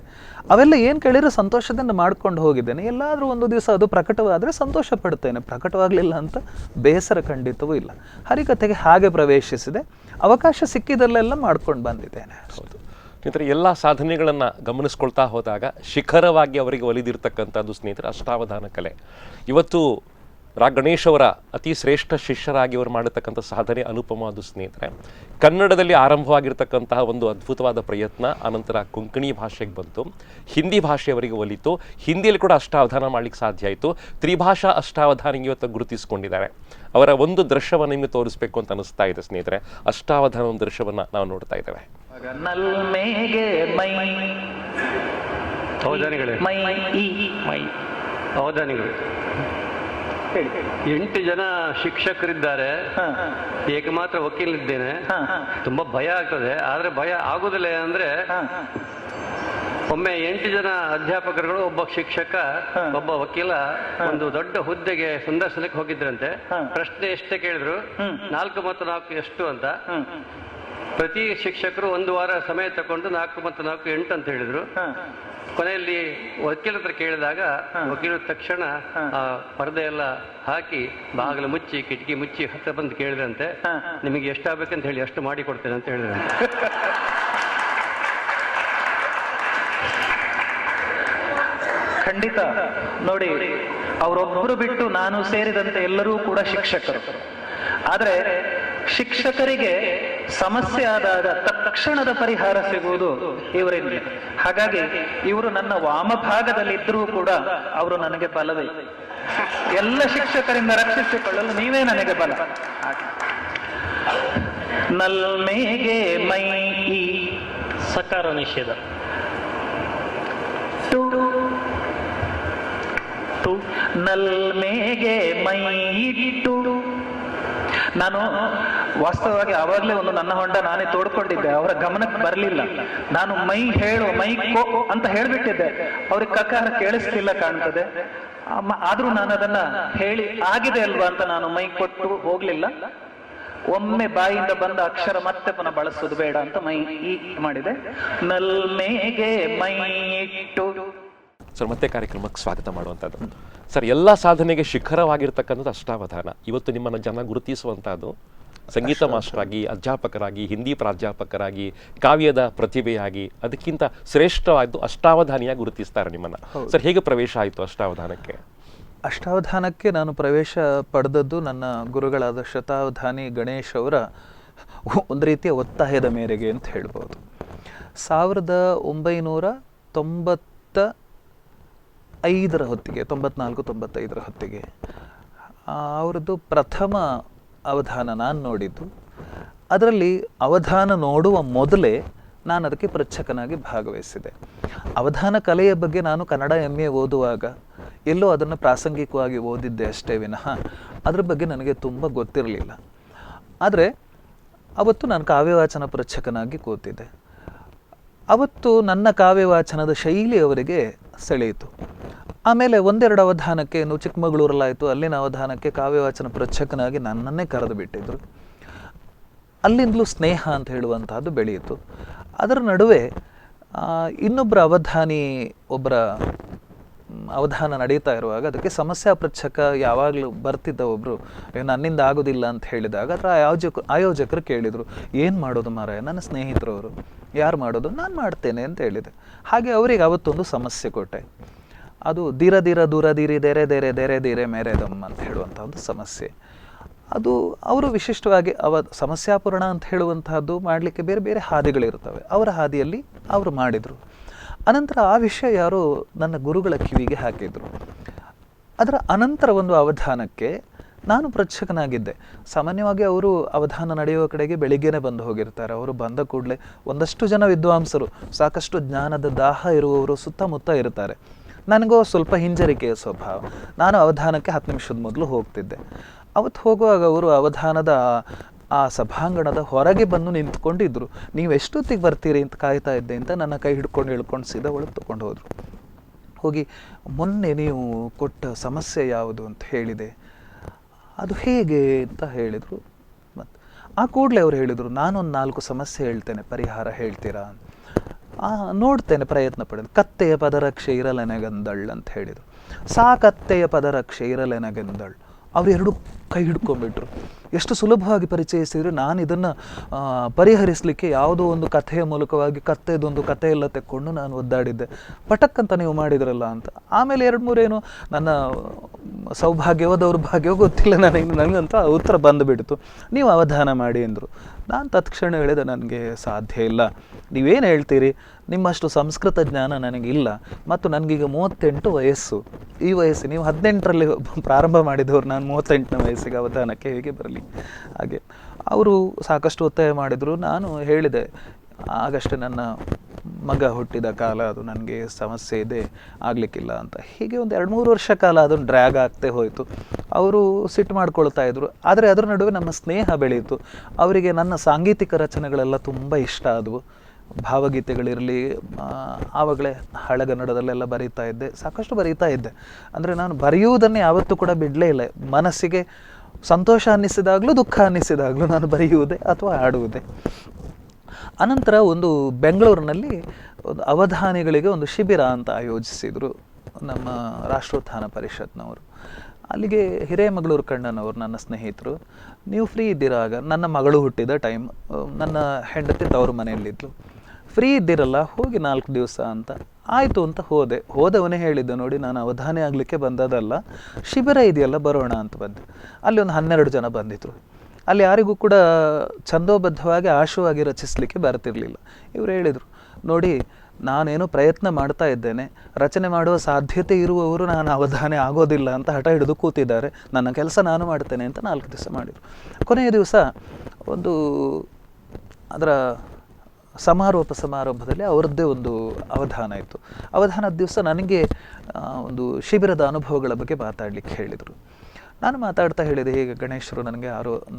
ಅವೆಲ್ಲ ಏನು ಕೇಳಿದ್ರೆ ಸಂತೋಷದಿಂದ ಮಾಡ್ಕೊಂಡು ಹೋಗಿದ್ದೇನೆ. ಎಲ್ಲಾದರೂ ಒಂದು ದಿವಸ ಅದು ಪ್ರಕಟವಾದರೆ ಸಂತೋಷ ಪಡ್ತೇನೆ, ಪ್ರಕಟವಾಗಲಿಲ್ಲ ಅಂತ ಬೇಸರ ಖಂಡಿತವೂ ಇಲ್ಲ. ಹರಿಕಥೆಗೆ ಹಾಗೆ ಪ್ರವೇಶಿಸಿದೆ, ಅವಕಾಶ ಸಿಕ್ಕಿದಲ್ಲೆಲ್ಲ ಮಾಡ್ಕೊಂಡು ಬಂದಿದ್ದೇನೆ. ಹೌದು, ಸ್ನೇಹಿತರೆ, ಎಲ್ಲ ಸಾಧನೆಗಳನ್ನು ಗಮನಿಸ್ಕೊಳ್ತಾ ಹೋದಾಗ ಶಿಖರವಾಗಿ ಅವರಿಗೆ ಒಲಿದಿರ್ತಕ್ಕಂಥದ್ದು ಸ್ನೇಹಿತರೆ ಅಷ್ಟಾವಧಾನ ಕಲೆ. ಇವತ್ತು ಗಣೇಶ್ ಅವರ ಅತಿ ಶ್ರೇಷ್ಠ ಶಿಷ್ಯರಾಗಿ ಅವರು ಮಾಡತಕ್ಕಂಥ ಸಾಧನೆ ಅನುಪಮವಾದ ಸ್ನೇಹಿತರೆ. ಕನ್ನಡದಲ್ಲಿ ಆರಂಭವಾಗಿರ್ತಕ್ಕಂತಹ ಒಂದು ಅದ್ಭುತವಾದ ಪ್ರಯತ್ನ ಆನಂತರ ಕೊಂಕಣಿ ಭಾಷೆಗೆ ಬಂತು, ಹಿಂದಿ ಭಾಷೆಯವರಿಗೆ ಒಲಿತು, ಹಿಂದಿಯಲ್ಲಿ ಕೂಡ ಅಷ್ಟಾವಧಾನ ಮಾಡಲಿಕ್ಕೆ ಸಾಧ್ಯ ಆಯಿತು. ತ್ರಿಭಾಷಾ ಅಷ್ಟಾವಧಾನಿಗೆ ಇವತ್ತು ಗುರುತಿಸಿಕೊಂಡಿದ್ದಾರೆ. ಅವರ ಒಂದು ದೃಶ್ಯವನ್ನು ನಿಮಗೆ ತೋರಿಸ್ಬೇಕು ಅಂತ ಅನಿಸ್ತಾ ಇದೆ ಸ್ನೇಹಿತರೆ. ಅಷ್ಟಾವಧಾನ ಒಂದು ದೃಶ್ಯವನ್ನು ನಾವು ನೋಡ್ತಾ ಇದ್ದೇವೆ. ಹೇಳಿ. 8 ಜನ ಶಿಕ್ಷಕರಿದ್ದಾರೆ, ಏಕಮಾತ್ರ ವಕೀಲಿದ್ದೇನೆ. ತುಂಬಾ ಭಯ ಆಗ್ತದೆ, ಆದ್ರೆ ಭಯ ಆಗುದಿಲ್ಲ ಅಂದ್ರೆ ಒಮ್ಮೆ 8 ಜನ ಅಧ್ಯಾಪಕರುಗಳು, ಒಬ್ಬ ಶಿಕ್ಷಕ, ಒಬ್ಬ ವಕೀಲ ಒಂದು ದೊಡ್ಡ ಹುದ್ದೆಗೆ ಸಂದರ್ಶನಕ್ಕೆ ಹೋಗಿದ್ರಂತೆ. ಪ್ರಶ್ನೆ ಎಷ್ಟೇ ಕೇಳಿದ್ರು, 4 ಮತ್ತು 4 ಎಷ್ಟು ಅಂತ. ಪ್ರತಿ ಶಿಕ್ಷಕರು 1 ವಾರ ಸಮಯ ತಗೊಂಡು 4 ಮತ್ತು 4 8 ಅಂತ ಹೇಳಿದ್ರು. ಕೊನೆಯಲ್ಲಿ ವಕೀಲ ಹತ್ರ ಕೇಳಿದಾಗ ವಕೀಲರು ತಕ್ಷಣ ಆ ಪರದೆ ಎಲ್ಲ ಹಾಕಿ ಬಾಗಿಲು ಮುಚ್ಚಿ ಕಿಟಕಿ ಮುಚ್ಚಿ ಹತ್ರ ಬಂದು ಕೇಳಿದಂತೆ, ನಿಮಗೆ ಎಷ್ಟಾಗಬೇಕಂತ ಹೇಳಿ ಅಷ್ಟು ಮಾಡಿ ಕೊಡ್ತೇನೆ ಅಂತ ಹೇಳಿದ್ರಂತೆ. ಖಂಡಿತ ನೋಡಿ, ಅವರೊಬ್ಬರು ಬಿಟ್ಟು ನಾನು ಸೇರಿದಂತೆ ಎಲ್ಲರೂ ಕೂಡ ಶಿಕ್ಷಕರು. ಆದ್ರೆ ಶಿಕ್ಷಕರಿಗೆ ಸಮಸ್ಯೆ ಆದಾಗ ತಕ್ಷಣದ ಪರಿಹಾರ ಸಿಗುವುದು ಇವರಿಂದ. ಹಾಗಾಗಿ ಇವರು ನನ್ನ ವಾಮಭಾಗದಲ್ಲಿದ್ದರೂ ಕೂಡ ಅವರು ನನಗೆ ಬಲವೇ. ಎಲ್ಲ ಶಿಕ್ಷಕರಿಂದ ರಕ್ಷಿಸಿಕೊಳ್ಳಲು ನೀವೇ ನನಗೆ ಬಲ. ನಲ್ಮೇಗೆ ಮೈ ಸಕಾರ ನಿಷೇಧ. ನಲ್ಮೇಗೆ ಮೈ ಇಟ್ಟು. ನಾನು ವಾಸ್ತವವಾಗಿ ಆವಾಗಲೇ ಒಂದು ನನ್ನ ಹೊಂಡ ನಾನೇ ತೋಡ್ಕೊಂಡಿದ್ದೆ, ಅವರ ಗಮನಕ್ಕೆ ಬರಲಿಲ್ಲ. ನಾನು ಮೈ ಕೋ ಅಂತ ಹೇಳ್ಬಿಟ್ಟಿದ್ದೆ, ಅವ್ರಿಗೆ ಕಕಾರ ಕೇಳಿಸ್ತಿಲ್ಲ ಕಾಣ್ತದೆ. ಆದ್ರೂ ನಾನು ಅದನ್ನ ಹೇಳಿ ಆಗಿದೆ ಅಲ್ವಾ ಅಂತ ನಾನು ಮೈ ಕೊಟ್ಟು ಹೋಗ್ಲಿಲ್ಲ. ಒಮ್ಮೆ ಬಾಯಿಂದ ಬಂದ ಅಕ್ಷರ ಮತ್ತೆ ಪುನಃ ಬಳಸೋದು ಬೇಡ ಅಂತ ಮೈ ಮಾಡಿದೆ. ನಲ್ಮೇಗೆ ಮೈ ಇಟ್ಟು. ಸರ್, ಮತ್ತೆ ಕಾರ್ಯಕ್ರಮಕ್ಕೆ ಸ್ವಾಗತ ಮಾಡುವಂಥದ್ದು. ಸರ್, ಎಲ್ಲ ಸಾಧನೆಗೆ ಶಿಖರವಾಗಿರ್ತಕ್ಕಂಥದ್ದು ಅಷ್ಟಾವಧಾನ. ಇವತ್ತು ನಿಮ್ಮನ್ನು ಜನ ಗುರುತಿಸುವಂಥದ್ದು ಸಂಗೀತ ಮಾಸ್ಟರ್ ಆಗಿ, ಅಧ್ಯಾಪಕರಾಗಿ, ಹಿಂದಿ ಪ್ರಾಧ್ಯಾಪಕರಾಗಿ, ಕಾವ್ಯದ ಪ್ರತಿಭೆಯಾಗಿ, ಅದಕ್ಕಿಂತ ಶ್ರೇಷ್ಠವಾದ್ದು ಅಷ್ಟಾವಧಾನಿಯಾಗಿ ಗುರುತಿಸ್ತಾರೆ ನಿಮ್ಮನ್ನು. ಸರ್, ಹೇಗೆ ಪ್ರವೇಶ ಆಯಿತು ಅಷ್ಟಾವಧಾನಕ್ಕೆ? ಅಷ್ಟಾವಧಾನಕ್ಕೆ ನಾನು ಪ್ರವೇಶ ಪಡೆದದ್ದು ನನ್ನ ಗುರುಗಳಾದ ಶತಾವಧಾನಿ ಗಣೇಶ್ ಅವರ ಒಂದು ರೀತಿಯ ಒತ್ತಾಯದ ಮೇರೆಗೆ ಅಂತ ಹೇಳ್ಬೋದು. 1995 ಹೊತ್ತಿಗೆ, 94-95 ಹೊತ್ತಿಗೆ ಅವರದ್ದು ಪ್ರಥಮ ಅವಧಾನ ನಾನು ನೋಡಿದ್ದು. ಅದರಲ್ಲಿ ಅವಧಾನ ನೋಡುವ ಮೊದಲೇ ನಾನು ಅದಕ್ಕೆ ಪೃಚ್ಛಕನಾಗಿ ಭಾಗವಹಿಸಿದೆ. ಅವಧಾನ ಕಲೆಯ ಬಗ್ಗೆ ನಾನು ಕನ್ನಡ MA ಓದುವಾಗ ಎಲ್ಲೋ ಅದನ್ನು ಪ್ರಾಸಂಗಿಕವಾಗಿ ಓದಿದ್ದೆ ಅಷ್ಟೇ ವಿನಃ ಅದ್ರ ಬಗ್ಗೆ ನನಗೆ ತುಂಬ ಗೊತ್ತಿರಲಿಲ್ಲ. ಆದರೆ ಅವತ್ತು ನಾನು ಕಾವ್ಯವಾಚನ ಪೃಚ್ಛಕನಾಗಿ ಕೂತಿದ್ದೆ. ಅವತ್ತು ನನ್ನ ಕಾವ್ಯವಾಚನದ ಶೈಲಿ ಅವರಿಗೆ ಸೆಳೆಯಿತು. ಆಮೇಲೆ ಒಂದೆರಡು ಅವಧಾನಕ್ಕೆ, ಇನ್ನು ಚಿಕ್ಕಮಗಳೂರಲ್ಲಾಯಿತು, ಅಲ್ಲಿನ ಅವಧಾನಕ್ಕೆ ಕಾವ್ಯವಾಚನ ಪೃಚ್ಛಕನಾಗಿ ನನ್ನನ್ನೇ ಕರೆದು ಬಿಟ್ಟಿದ್ರು. ಅಲ್ಲಿಂದಲೂ ಸ್ನೇಹ ಅಂತ ಹೇಳುವಂತಹದ್ದು ಬೆಳೆಯಿತು. ಅದರ ನಡುವೆ ಇನ್ನೊಬ್ಬರ ಅವಧಾನಿ ಒಬ್ಬರ ಅವಧಾನ ನಡೀತಾ ಇರುವಾಗ ಅದಕ್ಕೆ ಸಮಸ್ಯಾ ಪೃಚ್ಛಕ ಯಾವಾಗಲೂ ಬರ್ತಿದ್ದ ಒಬ್ಬರು, ನನ್ನಿಂದ ಆಗೋದಿಲ್ಲ ಅಂತ ಹೇಳಿದಾಗ ಅದರ ಆಯೋಜಕರು ಕೇಳಿದರು, ಏನು ಮಾಡೋದು ಮಾರಾಯ, ನನ್ನ ಸ್ನೇಹಿತರವರು, ಯಾರು ಮಾಡೋದು, ನಾನು ಮಾಡ್ತೇನೆ ಅಂತ ಹೇಳಿದೆ. ಹಾಗೆ ಅವರಿಗೆ ಅವತ್ತೊಂದು ಸಮಸ್ಯೆ ಕೊಟ್ಟೆ. ಅದು ಧೀರ ಧೀರ ದೂರ ಧೀರಿ ದೇರೆ ದೇರೆ ದೇರೆ ಧೀರೆ ಮೇರೆ ದಮ್ ಅಂತ ಹೇಳುವಂಥ ಒಂದು ಸಮಸ್ಯೆ. ಅದು ಅವರು ವಿಶಿಷ್ಟವಾಗಿ ಸಮಸ್ಯಾಪೂರ್ಣ ಅಂತ ಹೇಳುವಂತಹದ್ದು ಮಾಡಲಿಕ್ಕೆ ಬೇರೆ ಬೇರೆ ಹಾದಿಗಳಿರ್ತವೆ. ಅವರ ಹಾದಿಯಲ್ಲಿ ಅವರು ಮಾಡಿದರು. ಅನಂತರ ಆ ವಿಷಯ ಯಾರೋ ನನ್ನ ಗುರುಗಳ ಕಿವಿಗೆ ಹಾಕಿದರು. ಅದರ ಅನಂತರ ಒಂದು ಅವಧಾನಕ್ಕೆ ನಾನು ಪೃಚ್ಛಕನಾಗಿದ್ದೆ. ಸಾಮಾನ್ಯವಾಗಿ ಅವರು ಅವಧಾನ ನಡೆಯುವ ಕಡೆಗೆ ಬೆಳಿಗ್ಗೆನೆ ಬಂದು ಹೋಗಿರ್ತಾರೆ. ಅವರು ಬಂದ ಕೂಡಲೇ ಒಂದಷ್ಟು ಜನ ವಿದ್ವಾಂಸರು, ಸಾಕಷ್ಟು ಜ್ಞಾನದ ದಾಹ ಇರುವವರು ಸುತ್ತಮುತ್ತ ಇರ್ತಾರೆ. ನನಗೋ ಸ್ವಲ್ಪ ಹಿಂಜರಿಕೆಯ ಸ್ವಭಾವ. ನಾನು ಅವಧಾನಕ್ಕೆ 10 ನಿಮಿಷದ ಮೊದಲು ಹೋಗ್ತಿದ್ದೆ. ಅವತ್ತು ಹೋಗುವಾಗ ಅವರು ಅವಧಾನದ ಆ ಸಭಾಂಗಣದ ಹೊರಗೆ ಬಂದು ನಿಂತ್ಕೊಂಡಿದ್ರು. ನೀವು ಎಷ್ಟೊತ್ತಿಗೆ ಬರ್ತೀರಿ ಅಂತ ಕಾಯ್ತಾ ಇದ್ದೆ ಅಂತ ನನ್ನ ಕೈ ಹಿಡ್ಕೊಂಡು ಇಳ್ಕೊಂಡು ಸೀದಾ ಒಳಗೆ ತೊಗೊಂಡು ಹೋದರು. ಹೋಗಿ, ಮೊನ್ನೆ ನೀವು ಕೊಟ್ಟ ಸಮಸ್ಯೆ ಯಾವುದು ಅಂತ ಹೇಳಿದೆ, ಅದು ಹೇಗೆ ಅಂತ ಹೇಳಿದರು. ಮತ್ತು ಆ ಕೂಡಲೇ ಅವ್ರು ಹೇಳಿದರು, ನಾನೊಂದು 4 ಸಮಸ್ಯೆ ಹೇಳ್ತೇನೆ, ಪರಿಹಾರ ಹೇಳ್ತೀರಾ? ನೋಡ್ತೇನೆ, ಪ್ರಯತ್ನ ಪಡೋದು. ಕತ್ತೆಯ ಪದರಕ್ಷೆ ಇರಲೆನಗಂದಳ್ ಅಂತ ಹೇಳಿದರು. ಕತ್ತೆಯ ಪದರಕ್ಷೆ ಇರಲೆನಗಂದಳ್. ಅವರೆರಡು ಕೈ ಹಿಡ್ಕೊಂಡ್ಬಿಟ್ರು. ಎಷ್ಟು ಸುಲಭವಾಗಿ ಪರಿಚಯಿಸಿದ್ರು. ನಾನು ಇದನ್ನು ಪರಿಹರಿಸಲಿಕ್ಕೆ ಯಾವುದೋ ಒಂದು ಕಥೆಯ ಮೂಲಕವಾಗಿ ಕತ್ತೆದೊಂದು ಕಥೆಯೆಲ್ಲ ತೆಕ್ಕೊಂಡು ನಾನು ಒದ್ದಾಡಿದ್ದೆ. ಪಟಕ್ ಅಂತ ನೀವು ಮಾಡಿದ್ರಲ್ಲ ಅಂತ. ಆಮೇಲೆ 2-3 ಏನು ನನ್ನ ಸೌಭಾಗ್ಯವೋ ದೌರ್ಭಾಗ್ಯವೋ ಗೊತ್ತಿಲ್ಲ, ನನಗಂತ ಉತ್ತರ ಬಂದುಬಿಡ್ತು. ನೀವು ಅವಧಾನ ಮಾಡಿ ಅಂದರು. ನಾನು ತತ್ಕ್ಷಣ ಹೇಳಿದೆ, ನನಗೆ ಸಾಧ್ಯ ಇಲ್ಲ, ನೀವೇನು ಹೇಳ್ತೀರಿ, ನಿಮ್ಮಷ್ಟು ಸಂಸ್ಕೃತ ಜ್ಞಾನ ನನಗಿಲ್ಲ, ಮತ್ತು ನನಗೀಗ 38 ವಯಸ್ಸು. ಈ ವಯಸ್ಸು ನೀವು 18ರಲ್ಲಿ ಪ್ರಾರಂಭ ಮಾಡಿದವರು, ನಾನು 38ನೇ ವಯಸ್ಸಿಗೆ ಅವಧಾನಕ್ಕೆ ಹೇಗೆ ಬರಲಿ? ಹಾಗೆ ಅವರು ಸಾಕಷ್ಟು ಒತ್ತಾಯ ಮಾಡಿದರು. ನಾನು ಹೇಳಿದೆ, ಆಗಷ್ಟೇ ನನ್ನ ಮಗ ಹುಟ್ಟಿದ ಕಾಲ, ಅದು ನನಗೆ ಸಮಸ್ಯೆ ಇದೆ, ಆಗಲಿಕ್ಕಿಲ್ಲ ಅಂತ. ಹೀಗೆ ಒಂದು 2-3 ವರ್ಷ ಕಾಲ ಅದನ್ನು ಡ್ರ್ಯಾಗ್ ಆಗ್ತೇ ಹೋಯಿತು. ಅವರು ಸಿಟ್ಟು ಮಾಡ್ಕೊಳ್ತಾ ಇದ್ರು. ಆದರೆ ಅದರ ನಡುವೆ ನಮ್ಮ ಸ್ನೇಹ ಬೆಳೆಯಿತು. ಅವರಿಗೆ ನನ್ನ ಸಾಂಗೀತಿಕ ರಚನೆಗಳೆಲ್ಲ ತುಂಬ ಇಷ್ಟ ಆದವು. ಭಾವಗೀತೆಗಳಿರಲಿ, ಆವಾಗಲೇ ಹಳೆಗನ್ನಡದಲ್ಲೆಲ್ಲ ಬರೀತಾ ಇದ್ದೆ, ಸಾಕಷ್ಟು ಬರೀತಾ ಇದ್ದೆ. ಅಂದರೆ ನಾನು ಬರೆಯುವುದನ್ನು ಯಾವತ್ತೂ ಕೂಡ ಬಿಡಲೇ ಇಲ್ಲ. ಮನಸ್ಸಿಗೆ ಸಂತೋಷ ಅನ್ನಿಸಿದಾಗಲೂ ದುಃಖ ಅನ್ನಿಸಿದಾಗಲೂ ನಾನು ಬರೆಯುವುದೇ ಅಥವಾ ಹಾಡುವುದೇ. ಅನಂತರ ಒಂದು ಬೆಂಗಳೂರಿನಲ್ಲಿ ಒಂದು ಅವಧಾನಿಗಳಿಗೆ ಒಂದು ಶಿಬಿರ ಅಂತ ಆಯೋಜಿಸಿದರು ನಮ್ಮ ರಾಷ್ಟ್ರೋತ್ಥಾನ ಪರಿಷತ್ನವರು. ಅಲ್ಲಿಗೆ ಹಿರೇಮಗಳೂರು ಕಣ್ಣನವರು ನನ್ನ ಸ್ನೇಹಿತರು. ನೀವು ಫ್ರೀ ಇದ್ದೀರಾ? ಆಗ ನನ್ನ ಮಗಳು ಹುಟ್ಟಿದ ಟೈಮ್, ನನ್ನ ಹೆಂಡತಿ ತವರು ಮನೆಯಲ್ಲಿದ್ದರು. ಫ್ರೀ ಇದ್ದೀರಲ್ಲ, ಹೋಗಿ 4 ದಿವಸ ಅಂತ. ಆಯಿತು ಅಂತ ಹೋದವನೇ ಹೇಳಿದ್ದೆ, ನೋಡಿ ನಾನು ಅವಧಾನಿ ಆಗಲಿಕ್ಕೆ ಬಂದದಲ್ಲ, ಶಿಬಿರ ಇದೆಯಲ್ಲ ಬರೋಣ ಅಂತ ಬಂದೆ. ಅಲ್ಲಿ ಒಂದು 12 ಜನ ಬಂದಿದ್ರು. ಅಲ್ಲಿ ಯಾರಿಗೂ ಕೂಡ ಛಂದೋಬದ್ಧವಾಗಿ ಆಶುವಾಗಿ ರಚಿಸಲಿಕ್ಕೆ ಬರ್ತಿರ್ಲಿಲ್ಲ. ಇವರು ಹೇಳಿದರು, ನೋಡಿ ನಾನೇನು ಪ್ರಯತ್ನ ಮಾಡ್ತಾ ಇದ್ದೇನೆ, ರಚನೆ ಮಾಡುವ ಸಾಧ್ಯತೆ ಇರುವವರು ನಾನು ಅವಧಾನೆ ಆಗೋದಿಲ್ಲ ಅಂತ ಹಠ ಹಿಡಿದು ಕೂತಿದ್ದಾರೆ, ನನ್ನ ಕೆಲಸ ನಾನು ಮಾಡ್ತೇನೆ ಅಂತ 4 ದಿವಸ ಮಾಡಿದರು. ಕೊನೆಯ ದಿವಸ ಒಂದು ಅದರ ಸಮಾರಂಭದಲ್ಲಿ ಅವರದ್ದೇ ಒಂದು ಅವಧಾನ ಇತ್ತು. ಅವಧಾನದ ದಿವಸ ನನಗೆ ಒಂದು ಶಿಬಿರದ ಅನುಭವಗಳ ಬಗ್ಗೆ ಮಾತಾಡಲಿಕ್ಕೆ ಹೇಳಿದರು. ನಾನು ಮಾತಾಡ್ತಾ ಹೇಳಿದೆ, ಹೀಗೆ ಗಣೇಶರು ನನಗೆ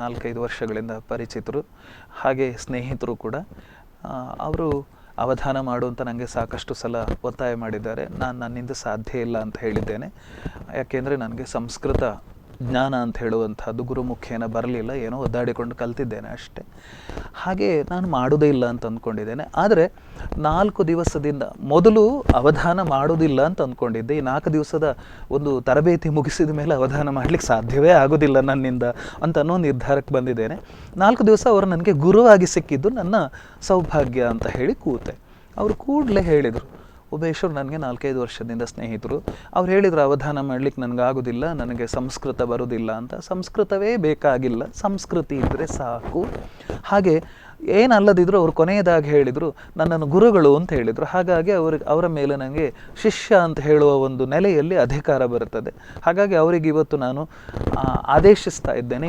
4-5 ವರ್ಷಗಳಿಂದ ಪರಿಚಿತರು, ಹಾಗೆ ಸ್ನೇಹಿತರು ಕೂಡ. ಅವರು ಅವಧಾನ ಮಾಡುವಂತ ನನಗೆ ಸಾಕಷ್ಟು ಸಲ ಒತ್ತಾಯ ಮಾಡಿದ್ದಾರೆ. ನಾನು ನನ್ನಿಂದ ಸಾಧ್ಯ ಇಲ್ಲ ಅಂತ ಹೇಳಿದ್ದೇನೆ. ಯಾಕೆಂದರೆ ನನಗೆ ಸಂಸ್ಕೃತ ಜ್ಞಾನ ಅಂತ ಹೇಳುವಂಥದ್ದು ಗುರುಮುಖೇನ ಬರಲಿಲ್ಲ, ಏನೋ ಒದ್ದಾಡಿಕೊಂಡು ಕಲ್ತಿದ್ದೇನೆ ಅಷ್ಟೇ. ಹಾಗೆ ನಾನು ಮಾಡೋದೇ ಇಲ್ಲ ಅಂತ ಅಂದ್ಕೊಂಡಿದ್ದೇನೆ. ಆದರೆ 4 ದಿವಸದಿಂದ ಮೊದಲು ಅವಧಾನ ಮಾಡೋದಿಲ್ಲ ಅಂತ ಅಂದ್ಕೊಂಡಿದ್ದೆ. ಈ 4 ದಿವಸದ ಒಂದು ತರಬೇತಿ ಮುಗಿಸಿದ ಮೇಲೆ ಅವಧಾನ ಮಾಡಲಿಕ್ಕೆ ಸಾಧ್ಯವೇ ಆಗೋದಿಲ್ಲ ನನ್ನಿಂದ ಅಂತ ಅನ್ನೋ ನಿರ್ಧಾರಕ್ಕೆ ಬಂದಿದ್ದೇನೆ. 4 ದಿವಸ ಅವರು ನನಗೆ ಗುರುವಾಗಿ ಸಿಕ್ಕಿದ್ದು ನನ್ನ ಸೌಭಾಗ್ಯ ಅಂತ ಹೇಳಿ ಕೂತೆ. ಅವರು ಕೂಡಲೇ ಹೇಳಿದರು, ಉಮೇಶ್ವರು ನನಗೆ 4-5 ವರ್ಷದಿಂದ ಸ್ನೇಹಿತರು. ಅವ್ರು ಹೇಳಿದರು, ಅವಧಾನ ಮಾಡಲಿಕ್ಕೆ ನನಗಾಗೋದಿಲ್ಲ, ನನಗೆ ಸಂಸ್ಕೃತ ಬರೋದಿಲ್ಲ ಅಂತ. ಸಂಸ್ಕೃತವೇ ಬೇಕಾಗಿಲ್ಲ, ಸಂಸ್ಕೃತಿ ಇದ್ದರೆ ಸಾಕು. ಹಾಗೆ ಏನಲ್ಲದಿದ್ರು ಅವರು ಕೊನೆಯದಾಗಿ ಹೇಳಿದರು, ನನ್ನನ್ನು ಗುರುಗಳು ಅಂತ ಹೇಳಿದರು. ಹಾಗಾಗಿ ಅವರ ಮೇಲೆ ನನಗೆ ಶಿಷ್ಯ ಅಂತ ಹೇಳುವ ಒಂದು ನೆಲೆಯಲ್ಲಿ ಅಧಿಕಾರ ಬರುತ್ತದೆ. ಹಾಗಾಗಿ ಅವರಿಗೆ ಇವತ್ತು ನಾನು ಆದೇಶಿಸ್ತಾ ಇದ್ದೇನೆ,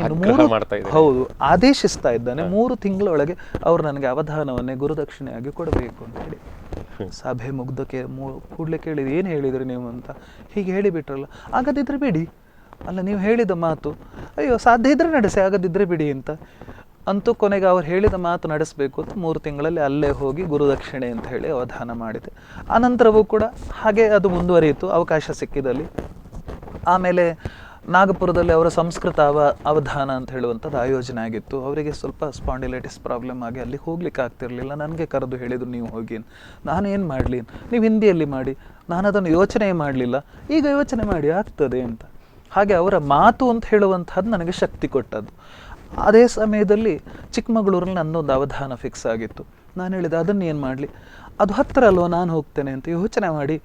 ಹೌದು ಆದೇಶಿಸ್ತಾ ಇದ್ದಾನೆ, 3 ತಿಂಗಳೊಳಗೆ ಅವರು ನನಗೆ ಅವಧಾನವನ್ನೇ ಗುರುದಕ್ಷಿಣೆಯಾಗಿ ಕೊಡಬೇಕು ಅಂತ ಹೇಳಿ. ಸಭೆ ಮುಗ್ದಕ್ಕೆ ಕೂಡಲೇ ಕೇಳಿದ್ರು, ಏನು ಹೇಳಿದ್ರಿ ನೀವು ಅಂತ. ಹೀಗೆ ಹೇಳಿಬಿಟ್ರಲ್ಲ, ಆಗದಿದ್ರೆ ಬಿಡಿ. ಅಲ್ಲ, ನೀವು ಹೇಳಿದ ಮಾತು, ಅಯ್ಯೋ ಸಾಧ್ಯ ಇದ್ರೆ ನಡೆಸಿ, ಆಗದಿದ್ರೆ ಬಿಡಿ ಅಂತ. ಅಂತೂ ಕೊನೆಗೆ ಅವ್ರು ಹೇಳಿದ ಮಾತು ನಡೆಸಬೇಕು ಅಂತ 3 ತಿಂಗಳಲ್ಲಿ ಅಲ್ಲೇ ಹೋಗಿ ಗುರುದಕ್ಷಿಣೆ ಅಂತ ಹೇಳಿ ಅವಧಾನ ಮಾಡಿದೆ. ಆನಂತರವೂ ಕೂಡ ಹಾಗೆ ಅದು ಮುಂದುವರಿಯಿತು ಅವಕಾಶ ಸಿಕ್ಕಿದಲ್ಲಿ. ಆಮೇಲೆ ನಾಗಪುರದಲ್ಲಿ ಅವರ ಸಂಸ್ಕೃತ ಅವಧಾನ ಅಂತ ಹೇಳುವಂಥದ್ದು ಆಯೋಜನೆ ಆಗಿತ್ತು. ಅವರಿಗೆ ಸ್ವಲ್ಪ ಸ್ಪಾಂಡಿಲೈಟಿಸ್ ಪ್ರಾಬ್ಲಮ್ ಆಗಿ ಅಲ್ಲಿ ಹೋಗ್ಲಿಕ್ಕೆ ಆಗ್ತಿರ್ಲಿಲ್ಲ. ನನಗೆ ಕರೆದು ಹೇಳಿದರು, ನೀವು ಹೋಗಿ. ನಾನೇನು ಮಾಡಲಿ, ನೀವು ಹಿಂದಿಯಲ್ಲಿ ಮಾಡಿ. ನಾನು ಅದನ್ನು ಯೋಚನೆ ಮಾಡಲಿಲ್ಲ, ಈಗ ಯೋಚನೆ ಮಾಡಿ ಆಗ್ತದೆ ಅಂತ. ಹಾಗೆ ಅವರ ಮಾತು ಅಂತ ಹೇಳುವಂಥದ್ದು ನನಗೆ ಶಕ್ತಿ ಕೊಟ್ಟದ್ದು. ಅದೇ ಸಮಯದಲ್ಲಿ ಚಿಕ್ಕಮಗಳೂರಲ್ಲಿ ನನ್ನೊಂದು ಅವಧಾನ ಫಿಕ್ಸ್ ಆಗಿತ್ತು. ನಾನು ಹೇಳಿದೆ, ಅದನ್ನು ಏನು ಮಾಡಲಿ, ಅದು ಹತ್ತಿರ ಅಲ್ವ, ನಾನು ಹೋಗ್ತೇನೆ ಅಂತ. ಯೋಚನೆ ಮಾಡಿ,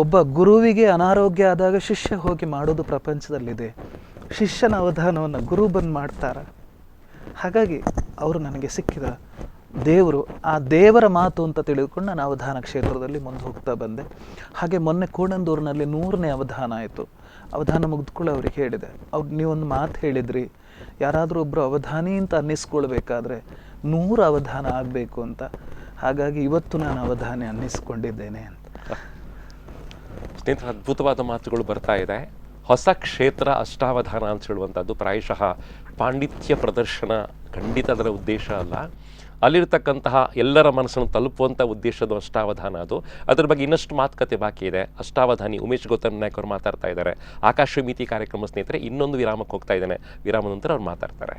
ಒಬ್ಬ ಗುರುವಿಗೆ ಅನಾರೋಗ್ಯ ಆದಾಗ ಶಿಷ್ಯ ಹೋಗಿ ಮಾಡೋದು ಪ್ರಪಂಚದಲ್ಲಿದೆ. ಶಿಷ್ಯನ ಅವಧಾನವನ್ನು ಗುರು ಬಂದು ಮಾಡ್ತಾರ. ಹಾಗಾಗಿ ಅವರು ನನಗೆ ಸಿಕ್ಕಿದ ದೇವರು, ಆ ದೇವರ ಮಾತು ಅಂತ ತಿಳಿದುಕೊಂಡು ನಾನು ಅವಧಾನ ಕ್ಷೇತ್ರದಲ್ಲಿ ಮುಂದೆ ಹೋಗ್ತಾ ಬಂದೆ. ಹಾಗೆ ಮೊನ್ನೆ ಕೋಣಂದೂರಿನಲ್ಲಿ 100ನೇ ಅವಧಾನ ಆಯಿತು. ಅವಧಾನ ಮುಗಿದುಕೊಳ್ಳಿ ಅವ್ರಿಗೆ ಹೇಳಿದೆ, ನೀವೊಂದು ಮಾತು ಹೇಳಿದ್ರಿ, ಯಾರಾದರೂ ಒಬ್ಬರು ಅವಧಾನಿ ಅಂತ ಅನ್ನಿಸ್ಕೊಳ್ಬೇಕಾದ್ರೆ 100 ಅವಧಾನ ಆಗಬೇಕು ಅಂತ. ಹಾಗಾಗಿ ಇವತ್ತು ನಾನು ಅವಧಾನಿ ಅನ್ನಿಸ್ಕೊಂಡಿದ್ದೇನೆ ಅಂತ. ಸ್ನೇಹಿತರೆ, ಅದ್ಭುತವಾದ ಮಾತುಗಳು ಬರ್ತಾ ಇದೆ. ಹೊಸ ಕ್ಷೇತ್ರ ಅಷ್ಟಾವಧಾನ ಅಂತ ಹೇಳುವಂಥದ್ದು ಪ್ರಾಯಶಃ ಪಾಂಡಿತ್ಯ ಪ್ರದರ್ಶನ ಖಂಡಿತ ಅದರ ಉದ್ದೇಶ ಅಲ್ಲ. ಅಲ್ಲಿರ್ತಕ್ಕಂತಹ ಎಲ್ಲರ ಮನಸ್ಸನ್ನು ತಲುಪುವಂಥ ಉದ್ದೇಶದ ಅಷ್ಟಾವಧಾನ ಅದು. ಅದ್ರ ಬಗ್ಗೆ ಇನ್ನಷ್ಟು ಮಾತುಕತೆ ಬಾಕಿ ಇದೆ. ಅಷ್ಟಾವಧಾನಿ ಉಮೇಶ್ ಗೌತಮ್ ನಾಯಕ್ ಅವರು ಮಾತಾಡ್ತಾ ಇದ್ದಾರೆ. ಆಕಾಶವಾಣಿ ಕಾರ್ಯಕ್ರಮ ಸ್ನೇಹಿತರೆ ಇನ್ನೊಂದು ವಿರಾಮಕ್ಕೆ ಹೋಗ್ತಾ ಇದ್ದೇನೆ. ವಿರಾಮ ನಂತರ ಅವ್ರು ಮಾತಾಡ್ತಾರೆ.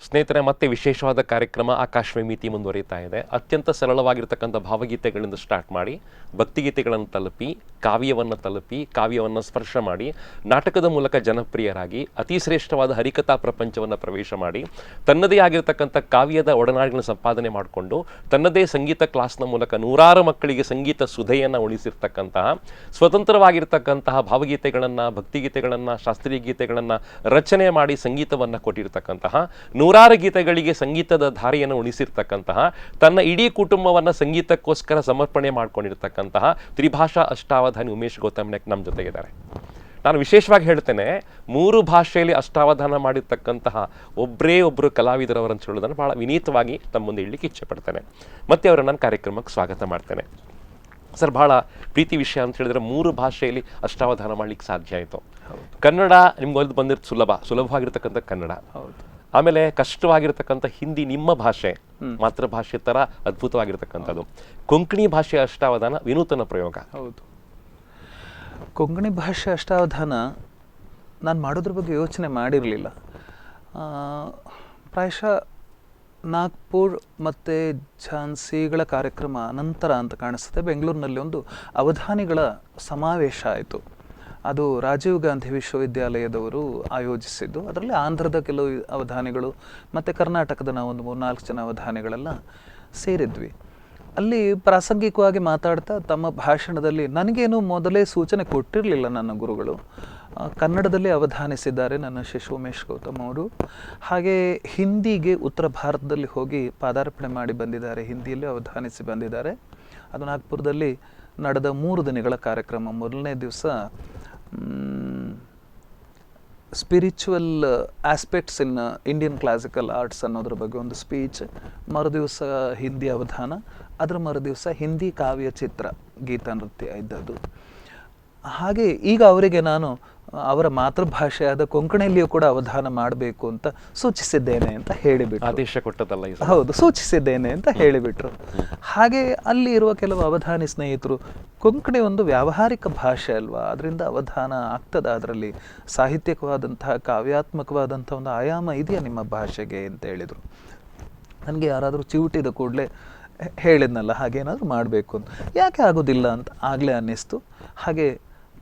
ಸ್ನೇಹಿತರೆ, ಮತ್ತೆ ವಿಶೇಷವಾದ ಕಾರ್ಯಕ್ರಮ ಆಕಾಶವಾಣಿ ಮುಂದುವರಿತಾ ಇದೆ. ಅತ್ಯಂತ ಸರಳವಾಗಿರ್ತಕ್ಕಂಥ ಭಾವಗೀತೆಗಳಿಂದ ಸ್ಟಾರ್ಟ್ ಮಾಡಿ ಭಕ್ತಿಗೀತೆಗಳನ್ನು ತಲುಪಿ, ಕಾವ್ಯವನ್ನು ತಲುಪಿ, ಕಾವ್ಯವನ್ನು ಸ್ಪರ್ಶ ಮಾಡಿ, ನಾಟಕದ ಮೂಲಕ ಜನಪ್ರಿಯರಾಗಿ ಅತಿ ಶ್ರೇಷ್ಠವಾದ ಹರಿಕಥಾ ಪ್ರಪಂಚವನ್ನು ಪ್ರವೇಶ ಮಾಡಿ, ತನ್ನದೇ ಆಗಿರ್ತಕ್ಕಂಥ ಕಾವ್ಯದ ಒಡನಾಡಿಗಳನ್ನು ಸಂಪಾದನೆ ಮಾಡಿಕೊಂಡು, ತನ್ನದೇ ಸಂಗೀತ ಕ್ಲಾಸ್ನ ಮೂಲಕ 100 ಮಕ್ಕಳಿಗೆ ಸಂಗೀತ ಸುಧೆಯನ್ನು ಉಳಿಸಿರ್ತಕ್ಕಂತಹ, ಸ್ವತಂತ್ರವಾಗಿರ್ತಕ್ಕಂತಹ ಭಾವಗೀತೆಗಳನ್ನು, ಭಕ್ತಿಗೀತೆಗಳನ್ನು, ಶಾಸ್ತ್ರೀಯ ಗೀತೆಗಳನ್ನು ರಚನೆ ಮಾಡಿ ಸಂಗೀತವನ್ನು ಕೊಟ್ಟಿರ್ತಕ್ಕಂತಹ 100 ಸಾವಿರಾರು ಗೀತೆಗಳಿಗೆ ಸಂಗೀತದ ಧಾರೆಯನ್ನು ಉಣಿಸಿರ್ತಕ್ಕಂತಹ, ತನ್ನ ಇಡೀ ಕುಟುಂಬವನ್ನು ಸಂಗೀತಕ್ಕೋಸ್ಕರ ಸಮರ್ಪಣೆ ಮಾಡ್ಕೊಂಡಿರ್ತಕ್ಕಂತಹ ತ್ರಿಭಾಷಾ ಅಷ್ಟಾವಧಾನಿ ಉಮೇಶ್ ಗೌತಮ್ ನಾಯಕ್ ನಮ್ಮ ಜೊತೆಗಿದ್ದಾರೆ. ನಾನು ವಿಶೇಷವಾಗಿ ಹೇಳ್ತೇನೆ, 3 ಭಾಷೆಯಲ್ಲಿ ಅಷ್ಟಾವಧಾನ ಮಾಡಿರ್ತಕ್ಕಂತಹ ಒಬ್ಬರೇ ಒಬ್ಬರು ಕಲಾವಿದರವರನ್ನು ಹೇಳೋದನ್ನು ಬಹಳ ವಿನೀತವಾಗಿ ತಮ್ಮ ಮುಂದೆ ಇಡ್ಲಿಕ್ಕೆ ಇಚ್ಛೆ ಪಡ್ತೇನೆ. ಮತ್ತೆ ಅವರನ್ನು ನಾನು ಕಾರ್ಯಕ್ರಮಕ್ಕೆ ಸ್ವಾಗತ ಮಾಡ್ತೇನೆ. ಸರ್, ಬಹಳ ಪ್ರೀತಿ ವಿಷಯ ಅಂತ ಹೇಳಿದ್ರೆ 3 ಭಾಷೆಯಲ್ಲಿ ಅಷ್ಟಾವಧಾನ ಮಾಡ್ಲಿಕ್ಕೆ ಸಾಧ್ಯ ಆಯಿತು. ಕನ್ನಡ ನಿಮ್ಗೆ ಒಂದು ಬಂದಿರೋದು ಸುಲಭವಾಗಿರ್ತಕ್ಕಂಥ ಕನ್ನಡ, ಆಮೇಲೆ ಕಷ್ಟವಾಗಿರ್ತಕ್ಕಂಥ ಹಿಂದಿ, ನಿಮ್ಮ ಭಾಷೆ ಮಾತೃಭಾಷೆ ಥರ ಅದ್ಭುತವಾಗಿರ್ತಕ್ಕಂಥದ್ದು. ಕೊಂಕಣಿ ಭಾಷೆಯ ಅಷ್ಟಾವಧಾನ ವಿನೂತನ ಪ್ರಯೋಗ. ಹೌದು, ಕೊಂಕಣಿ ಭಾಷೆ ಅಷ್ಟಾವಧಾನ ನಾನು ಮಾಡೋದ್ರ ಬಗ್ಗೆ ಯೋಚನೆ ಮಾಡಿರಲಿಲ್ಲ. ಪ್ರಾಯಶಃ ನಾಗ್ಪುರ್ ಮತ್ತು ಝಾನ್ಸಿಗಳ ಕಾರ್ಯಕ್ರಮ ನಂತರ ಅಂತ ಕಾಣಿಸುತ್ತೆ, ಬೆಂಗಳೂರಿನಲ್ಲಿ ಒಂದು ಅವಧಾನಿಗಳ ಸಮಾವೇಶ ಆಯಿತು. ಅದು ರಾಜೀವ್ ಗಾಂಧಿ ವಿಶ್ವವಿದ್ಯಾಲಯದವರು ಆಯೋಜಿಸಿದ್ದು. ಅದರಲ್ಲಿ ಆಂಧ್ರದ ಕೆಲವು ಅವಧಾನಿಗಳು ಮತ್ತು ಕರ್ನಾಟಕದ ನಾವು ಒಂದು 3-4 ಜನ ಅವಧಾನಿಗಳೆಲ್ಲ ಸೇರಿದ್ವಿ. ಅಲ್ಲಿ ಪ್ರಾಸಂಗಿಕವಾಗಿ ಮಾತಾಡ್ತಾ ತಮ್ಮ ಭಾಷಣದಲ್ಲಿ, ನನಗೇನು ಮೊದಲೇ ಸೂಚನೆ ಕೊಟ್ಟಿರಲಿಲ್ಲ ನನ್ನ ಗುರುಗಳು, ಕನ್ನಡದಲ್ಲಿ ಅವಧಾನಿಸಿದ್ದಾರೆ ನನ್ನ ಶಿಷ್ಯ ಉಮೇಶ್ ಗೌತಮ್ ಅವರು. ಹಾಗೆ ಹಿಂದಿಗೆ ಉತ್ತರ ಭಾರತದಲ್ಲಿ ಹೋಗಿ ಪಾದಾರ್ಪಣೆ ಮಾಡಿ ಬಂದಿದ್ದಾರೆ, ಹಿಂದಿಯಲ್ಲಿ ಅವಧಾನಿಸಿ ಬಂದಿದ್ದಾರೆ. ಅದು ನಾಗ್ಪುರದಲ್ಲಿ ನಡೆದ 3 ದಿನಗಳ ಕಾರ್ಯಕ್ರಮ. ಮೊದಲನೇ ದಿವಸ spiritual aspects in Indian classical arts ಅನ್ನೋದ್ರ ಬಗ್ಗೆ ಒಂದು ಸ್ಪೀಚ್, ಮರುದಿವಸ ಹಿಂದಿ ಅವಧಾನ, ಅದರ ಮರುದಿವಸ ಹಿಂದಿ ಕಾವ್ಯ ಚಿತ್ರ ಗೀತ ನೃತ್ಯ ಇದ್ದದ್ದು. ಹಾಗೆ ಈಗ ಅವರಿಗೆ ನಾನು ಅವರ ಮಾತೃಭಾಷೆಯಾದ ಕೊಂಕಣಿಯಲ್ಲಿಯೂ ಕೂಡ ಅವಧಾನ ಮಾಡಬೇಕು ಅಂತ ಸೂಚಿಸಿದ್ದೇನೆ ಅಂತ ಹೇಳಿಬಿಟ್ರು. ಆದೇಶ ಕೊಟ್ಟದಲ್ಲ? ಹೌದು, ಸೂಚಿಸಿದ್ದೇನೆ ಅಂತ ಹೇಳಿಬಿಟ್ರು. ಹಾಗೆ ಅಲ್ಲಿ ಇರುವ ಕೆಲವು ಅವಧಾನಿ ಸ್ನೇಹಿತರು, ಕೊಂಕಣಿ ಒಂದು ವ್ಯಾವಹಾರಿಕ ಭಾಷೆ ಅಲ್ವಾ, ಅದರಿಂದ ಅವಧಾನ ಆಗ್ತದ, ಅದರಲ್ಲಿ ಸಾಹಿತ್ಯಿಕವಾದಂತಹ ಕಾವ್ಯಾತ್ಮಕವಾದಂಥ ಒಂದು ಆಯಾಮ ಇದೆಯಾ ನಿಮ್ಮ ಭಾಷೆಗೆ ಅಂತ ಹೇಳಿದರು. ನನಗೆ ಯಾರಾದರೂ ಚಿವುಟಿದ ಕೂಡಲೇ ಹೇಳಿದ್ನಲ್ಲ, ಹಾಗೇನಾದರೂ ಮಾಡಬೇಕು ಅಂತ. ಯಾಕೆ ಆಗೋದಿಲ್ಲ ಅಂತ ಆಗಲೇ ಅನ್ನಿಸ್ತು. ಹಾಗೆ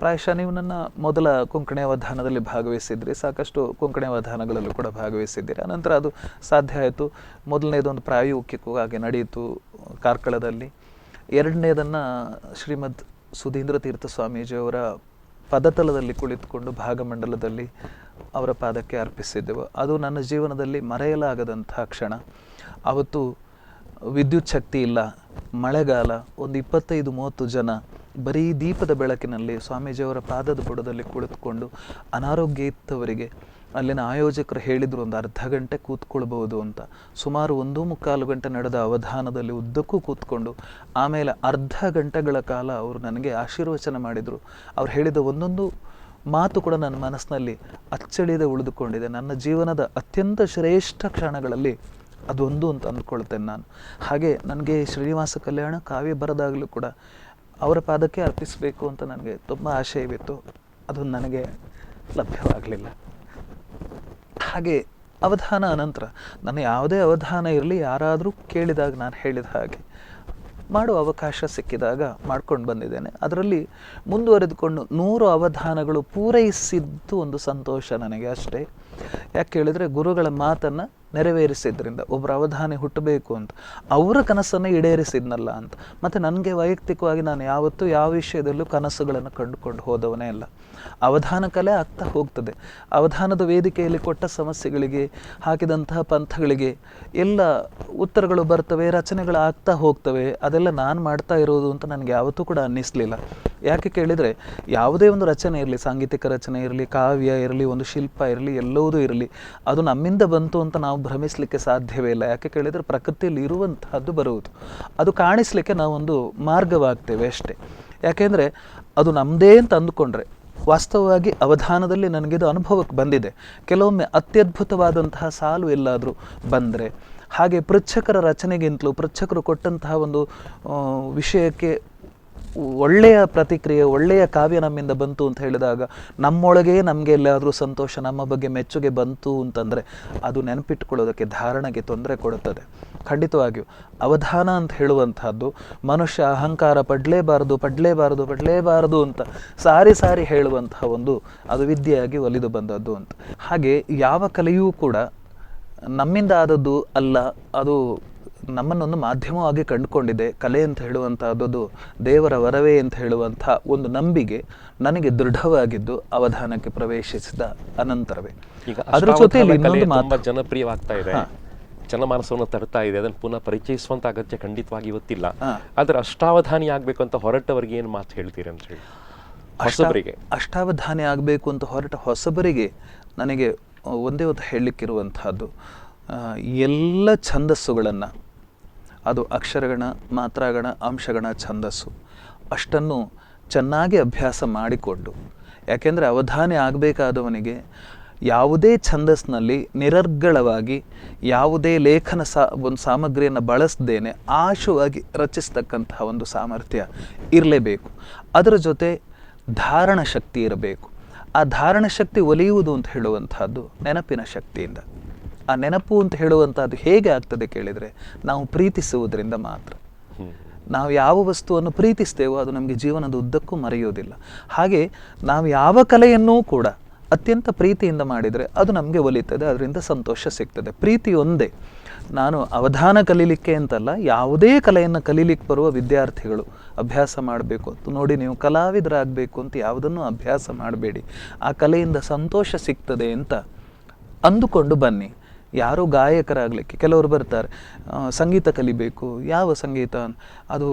ಪ್ರಾಯಶಃ ನೀವು ನನ್ನ ಮೊದಲ ಕೊಂಕಣಿ ಅವಧಾನದಲ್ಲಿ ಭಾಗವಹಿಸಿದ್ರಿ, ಸಾಕಷ್ಟು ಕೊಂಕಣಿ ಅವಧಾನಗಳಲ್ಲೂ ಕೂಡ ಭಾಗವಹಿಸಿದ್ದೀರಿ. ಅನಂತರ ಅದು ಸಾಧ್ಯ ಆಯಿತು. ಮೊದಲನೇದೊಂದು ಪ್ರಾಯೋಗಿಕವಾಗಿ ನಡೆಯಿತು ಕಾರ್ಕಳದಲ್ಲಿ. ಎರಡನೇದನ್ನು ಶ್ರೀಮದ್ ಸುಧೀಂದ್ರ ತೀರ್ಥ ಸ್ವಾಮೀಜಿಯವರ ಪದತಲದಲ್ಲಿ ಕುಳಿತುಕೊಂಡು ಭಾಗಮಂಡಲದಲ್ಲಿ ಅವರ ಪಾದಕ್ಕೆ ಅರ್ಪಿಸಿದ್ದೆವು. ಅದು ನನ್ನ ಜೀವನದಲ್ಲಿ ಮರೆಯಲಾಗದಂಥ ಕ್ಷಣ. ಅವತ್ತು ವಿದ್ಯುತ್ ಶಕ್ತಿ ಇಲ್ಲ, ಮಳೆಗಾಲ, ಒಂದು 25-30 ಜನ ಬರೀ ದೀಪದ ಬೆಳಕಿನಲ್ಲಿ ಸ್ವಾಮೀಜಿಯವರ ಪಾದದ ಬುಡದಲ್ಲಿ ಕುಳಿತುಕೊಂಡು, ಅನಾರೋಗ್ಯ ಇದ್ದವರಿಗೆ ಅಲ್ಲಿನ ಆಯೋಜಕರು ಹೇಳಿದರು ಒಂದು ಅರ್ಧ ಗಂಟೆ ಕೂತ್ಕೊಳ್ಬೋದು ಅಂತ. ಸುಮಾರು 1-1/4 ಗಂಟೆ ನಡೆದ ಅವಧಾನದಲ್ಲಿ ಉದ್ದಕ್ಕೂ ಕೂತ್ಕೊಂಡು ಆಮೇಲೆ ಅರ್ಧ ಗಂಟೆಗಳ ಕಾಲ ಅವರು ನನಗೆ ಆಶೀರ್ವಚನ ಮಾಡಿದರು. ಅವ್ರು ಹೇಳಿದ ಒಂದೊಂದು ಮಾತು ಕೂಡ ನನ್ನ ಮನಸ್ಸಿನಲ್ಲಿ ಅಚ್ಚಳಿಯದೆ ಉಳಿದುಕೊಂಡಿದೆ. ನನ್ನ ಜೀವನದ ಅತ್ಯಂತ ಶ್ರೇಷ್ಠ ಕ್ಷಣಗಳಲ್ಲಿ ಅದೊಂದು ಅಂತ ಅಂದ್ಕೊಳ್ತೇನೆ ನಾನು. ಹಾಗೆ ನನಗೆ ಶ್ರೀನಿವಾಸ ಕಲ್ಯಾಣ ಕಾವ್ಯ ಬರೆದಾಗಲೂ ಕೂಡ ಅವರ ಪಾದಕ್ಕೆ ಅರ್ಪಿಸಬೇಕು ಅಂತ ನನಗೆ ತುಂಬ ಆಶಯವಿತ್ತು. ಅದು ನನಗೆ ಲಭ್ಯವಾಗಲಿಲ್ಲ. ಹಾಗೆ ಅವಧಾನ ಅನಂತರ ನನ್ನ ಯಾವುದೇ ಅವಧಾನ ಇರಲಿ, ಯಾರಾದರೂ ಕೇಳಿದಾಗ ನಾನು ಹೇಳಿದ ಹಾಗೆ ಮಾಡುವ ಅವಕಾಶ ಸಿಕ್ಕಿದಾಗ ಮಾಡ್ಕೊಂಡು ಬಂದಿದ್ದೇನೆ. ಅದರಲ್ಲಿ ಮುಂದುವರೆದುಕೊಂಡು 100 ಅವಧಾನಗಳು ಪೂರೈಸಿದ್ದು ಒಂದು ಸಂತೋಷ ನನಗೆ ಅಷ್ಟೇ. ಯಾಕೆ ಹೇಳಿದರೆ, ಗುರುಗಳ ಮಾತನ್ನು ನೆರವೇರಿಸಿದ್ರಿಂದ ಒಬ್ಬರು ಅವಧಾನಿ ಹುಟ್ಟಬೇಕು ಅಂತ, ಅವರ ಕನಸನ್ನು ಈಡೇರಿಸಿದ್ನಲ್ಲ ಅಂತ. ಮತ್ತು ನನಗೆ ವೈಯಕ್ತಿಕವಾಗಿ ನಾನು ಯಾವತ್ತೂ ಯಾವ ವಿಷಯದಲ್ಲೂ ಕನಸುಗಳನ್ನು ಕಂಡುಕೊಂಡು ಹೋದವನೇ ಅಲ್ಲ. ಅವಧಾನ ಕಲೆ ಆಗ್ತಾ ಹೋಗ್ತದೆ. ಅವಧಾನದ ವೇದಿಕೆಯಲ್ಲಿ ಕೊಟ್ಟ ಸಮಸ್ಯೆಗಳಿಗೆ, ಹಾಕಿದಂತಹ ಪಂಥಗಳಿಗೆ ಎಲ್ಲ ಉತ್ತರಗಳು ಬರ್ತವೆ, ರಚನೆಗಳು ಆಗ್ತಾ ಹೋಗ್ತವೆ. ಅದೆಲ್ಲ ನಾನು ಮಾಡ್ತಾ ಇರೋದು ಅಂತ ನನಗೆ ಯಾವತ್ತೂ ಕೂಡ ಅನ್ನಿಸ್ಲಿಲ್ಲ. ಯಾಕೆ ಕೇಳಿದರೆ, ಯಾವುದೇ ಒಂದು ರಚನೆ ಇರಲಿ, ಸಾಂಗೀತಿಕ ರಚನೆ ಇರಲಿ, ಕಾವ್ಯ ಇರಲಿ, ಒಂದು ಶಿಲ್ಪ ಇರಲಿ, ಎಲ್ಲವುದೂ ಇರಲಿ, ಅದು ನಮ್ಮಿಂದ ಬಂತು ಅಂತ ನಾವು ಭ್ರಮಿಸಲಿಕ್ಕೆ ಸಾಧ್ಯವೇ ಇಲ್ಲ. ಯಾಕೆ ಕೇಳಿದರೆ, ಪ್ರಕೃತಿಯಲ್ಲಿ ಇರುವಂತಹದ್ದು ಬರುವುದು, ಅದು ಕಾಣಿಸ್ಲಿಕ್ಕೆ ನಾವೊಂದು ಮಾರ್ಗವಾಗ್ತೇವೆ ಅಷ್ಟೇ. ಯಾಕೆಂದರೆ ಅದು ನಮ್ಮದೇ ಅಂತ ಅಂದುಕೊಂಡ್ರೆ, ವಾಸ್ತವವಾಗಿ ಅವಧಾನದಲ್ಲಿ ನನಗಿದು ಅನುಭವಕ್ಕೆ ಬಂದಿದೆ. ಕೆಲವೊಮ್ಮೆ ಅತ್ಯದ್ಭುತವಾದಂತಹ ಸಾಲು ಎಲ್ಲಾದರೂ ಬಂದರೆ, ಹಾಗೆ ಪೃಚ್ಛಕರ ರಚನೆಗಿಂತಲೂ ಪೃಚ್ಛಕರು ಕೊಟ್ಟಂತಹ ಒಂದು ವಿಷಯಕ್ಕೆ ಒಳ್ಳೆಯ ಪ್ರತಿಕ್ರಿಯೆ, ಒಳ್ಳೆಯ ಕಾವ್ಯ ನಮ್ಮಿಂದ ಬಂತು ಅಂತ ಹೇಳಿದಾಗ ನಮ್ಮೊಳಗೆ ನಮಗೆ ಎಲ್ಲಾದರೂ ಸಂತೋಷ, ನಮ್ಮ ಬಗ್ಗೆ ಮೆಚ್ಚುಗೆ ಬಂತು ಅಂತಂದರೆ ಅದು ನೆನಪಿಟ್ಟುಕೊಳ್ಳೋದಕ್ಕೆ, ಧಾರಣೆಗೆ ತೊಂದರೆ ಕೊಡುತ್ತದೆ. ಖಂಡಿತವಾಗಿಯೂ ಅವಧಾನ ಅಂತ ಹೇಳುವಂತಹದ್ದು ಮನುಷ್ಯ ಅಹಂಕಾರ ಪಡಲೇಬಾರದು ಅಂತ ಸಾರಿ ಸಾರಿ ಹೇಳುವಂತಹ ಒಂದು ಅದು ವಿದ್ಯೆಯಾಗಿ ಒಲಿದು ಬಂದದ್ದು ಅಂತ. ಹಾಗೆ ಯಾವ ಕಲೆಯೂ ಕೂಡ ನಮ್ಮಿಂದ ಆದದ್ದು ಅಲ್ಲ, ಅದು ನಮ್ಮನ್ನೊಂದು ಮಾಧ್ಯಮವಾಗಿ ಕಂಡುಕೊಂಡಿದೆ. ಕಲೆ ಅಂತ ಹೇಳುವಂಥದ್ದು ದೇವರ ವರವೇ ಅಂತ ಹೇಳುವಂಥ ಒಂದು ನಂಬಿಕೆ ನನಗೆ ದೃಢವಾಗಿದ್ದು ಅವಧಾನಕ್ಕೆ ಪ್ರವೇಶಿಸಿದ ಅನಂತರವೇ. ಈಗ ಅದರ ಜೊತೆಯಲ್ಲಿ ಇನ್ನೊಂದು ತುಂಬಾ ಮಾತು, ಜನಪ್ರಿಯವಾಗ್ತಾ ಇದೆ, ಜನಮಾನಸವನ್ನು ತರ್ತಾ ಇದೆ, ಅದನ್ನು ಪುನಃ ಪರಿಚಯಿಸುವಂತ ಅಗತ್ಯ ಖಂಡಿತವಾಗಿ ಇವತ್ತಿಲ್ಲ. ಆದ್ರೆ ಅಷ್ಟಾವಧಾನಿ ಆಗ್ಬೇಕು ಅಂತ ಹೊರಟವರಿಗೆ ಏನು ಮಾತು ಹೇಳ್ತೀರಿ ಅಂತ ಹೇಳಿ, ಹೊಸಬರಿಗೆ? ಅಷ್ಟಾವಧಾನಿ ಆಗಬೇಕು ಅಂತ ಹೊರಟ ಹೊಸಬರಿಗೆ ನನಗೆ ಒಂದೇ ಒಂದು ಹೇಳಲಿಕ್ಕಿರುವಂತಹದ್ದು, ಎಲ್ಲ ಛಂದಸ್ಸುಗಳನ್ನು, ಅದು ಅಕ್ಷರಗಣ, ಮಾತ್ರಾಗಣ, ಅಂಶಗಣ, ಛಂದಸ್ಸು ಅಷ್ಟನ್ನು ಚೆನ್ನಾಗಿ ಅಭ್ಯಾಸ ಮಾಡಿಕೊಂಡು, ಯಾಕೆಂದರೆ ಅವಧಾನಿ ಆಗಬೇಕಾದವನಿಗೆ ಯಾವುದೇ ಛಂದಸ್ನಲ್ಲಿ ನಿರರ್ಗಳವಾಗಿ ಯಾವುದೇ ಲೇಖನ ಒಂದು ಸಾಮಗ್ರಿಯನ್ನು ಬಳಸದೇನೆ ಆಶುವಾಗಿ ರಚಿಸ್ತಕ್ಕಂತಹ ಒಂದು ಸಾಮರ್ಥ್ಯ ಇರಲೇಬೇಕು. ಅದರ ಜೊತೆ ಧಾರಣ ಶಕ್ತಿ ಇರಬೇಕು. ಆ ಧಾರಣ ಶಕ್ತಿ ಒಲಿಯುವುದು ಅಂತ ಹೇಳುವಂಥದ್ದು ನೆನಪಿನ ಶಕ್ತಿಯಿಂದ. ಆ ನೆನಪು ಅಂತ ಹೇಳುವಂಥದ್ದು ಹೇಗೆ ಆಗ್ತದೆ ಕೇಳಿದರೆ, ನಾವು ಪ್ರೀತಿಸುವುದರಿಂದ ಮಾತ್ರ. ನಾವು ಯಾವ ವಸ್ತುವನ್ನು ಪ್ರೀತಿಸ್ತೇವೋ ಅದು ನಮಗೆ ಜೀವನದ ಉದ್ದಕ್ಕೂ ಮರೆಯೋದಿಲ್ಲ. ಹಾಗೆ ನಾವು ಯಾವ ಕಲೆಯನ್ನೂ ಕೂಡ ಅತ್ಯಂತ ಪ್ರೀತಿಯಿಂದ ಮಾಡಿದರೆ ಅದು ನಮಗೆ ಒಲಿತದೆ, ಅದರಿಂದ ಸಂತೋಷ ಸಿಗ್ತದೆ. ಪ್ರೀತಿ ಒಂದೇ. ನಾನು ಅವಧಾನ ಕಲೀಲಿಕ್ಕೆ ಅಂತಲ್ಲ, ಯಾವುದೇ ಕಲೆಯನ್ನು ಕಲೀಲಿಕ್ಕೆ ಬರುವ ವಿದ್ಯಾರ್ಥಿಗಳು ಅಭ್ಯಾಸ ಮಾಡಬೇಕು ಅಂತ ನೋಡಿ. ನೀವು ಕಲಾವಿದರಾಗಬೇಕು ಅಂತ ಯಾವುದನ್ನು ಅಭ್ಯಾಸ ಮಾಡಬೇಡಿ, ಆ ಕಲೆಯಿಂದ ಸಂತೋಷ ಸಿಗ್ತದೆ ಅಂತ ಅಂದುಕೊಂಡು ಬನ್ನಿ. ಯಾರೋ ಗಾಯಕರಾಗಲಿಕ್ಕೆ ಕೆಲವರು ಬರ್ತಾರೆ, ಸಂಗೀತ ಕಲಿಬೇಕು. ಯಾವ ಸಂಗೀತ? ಅದು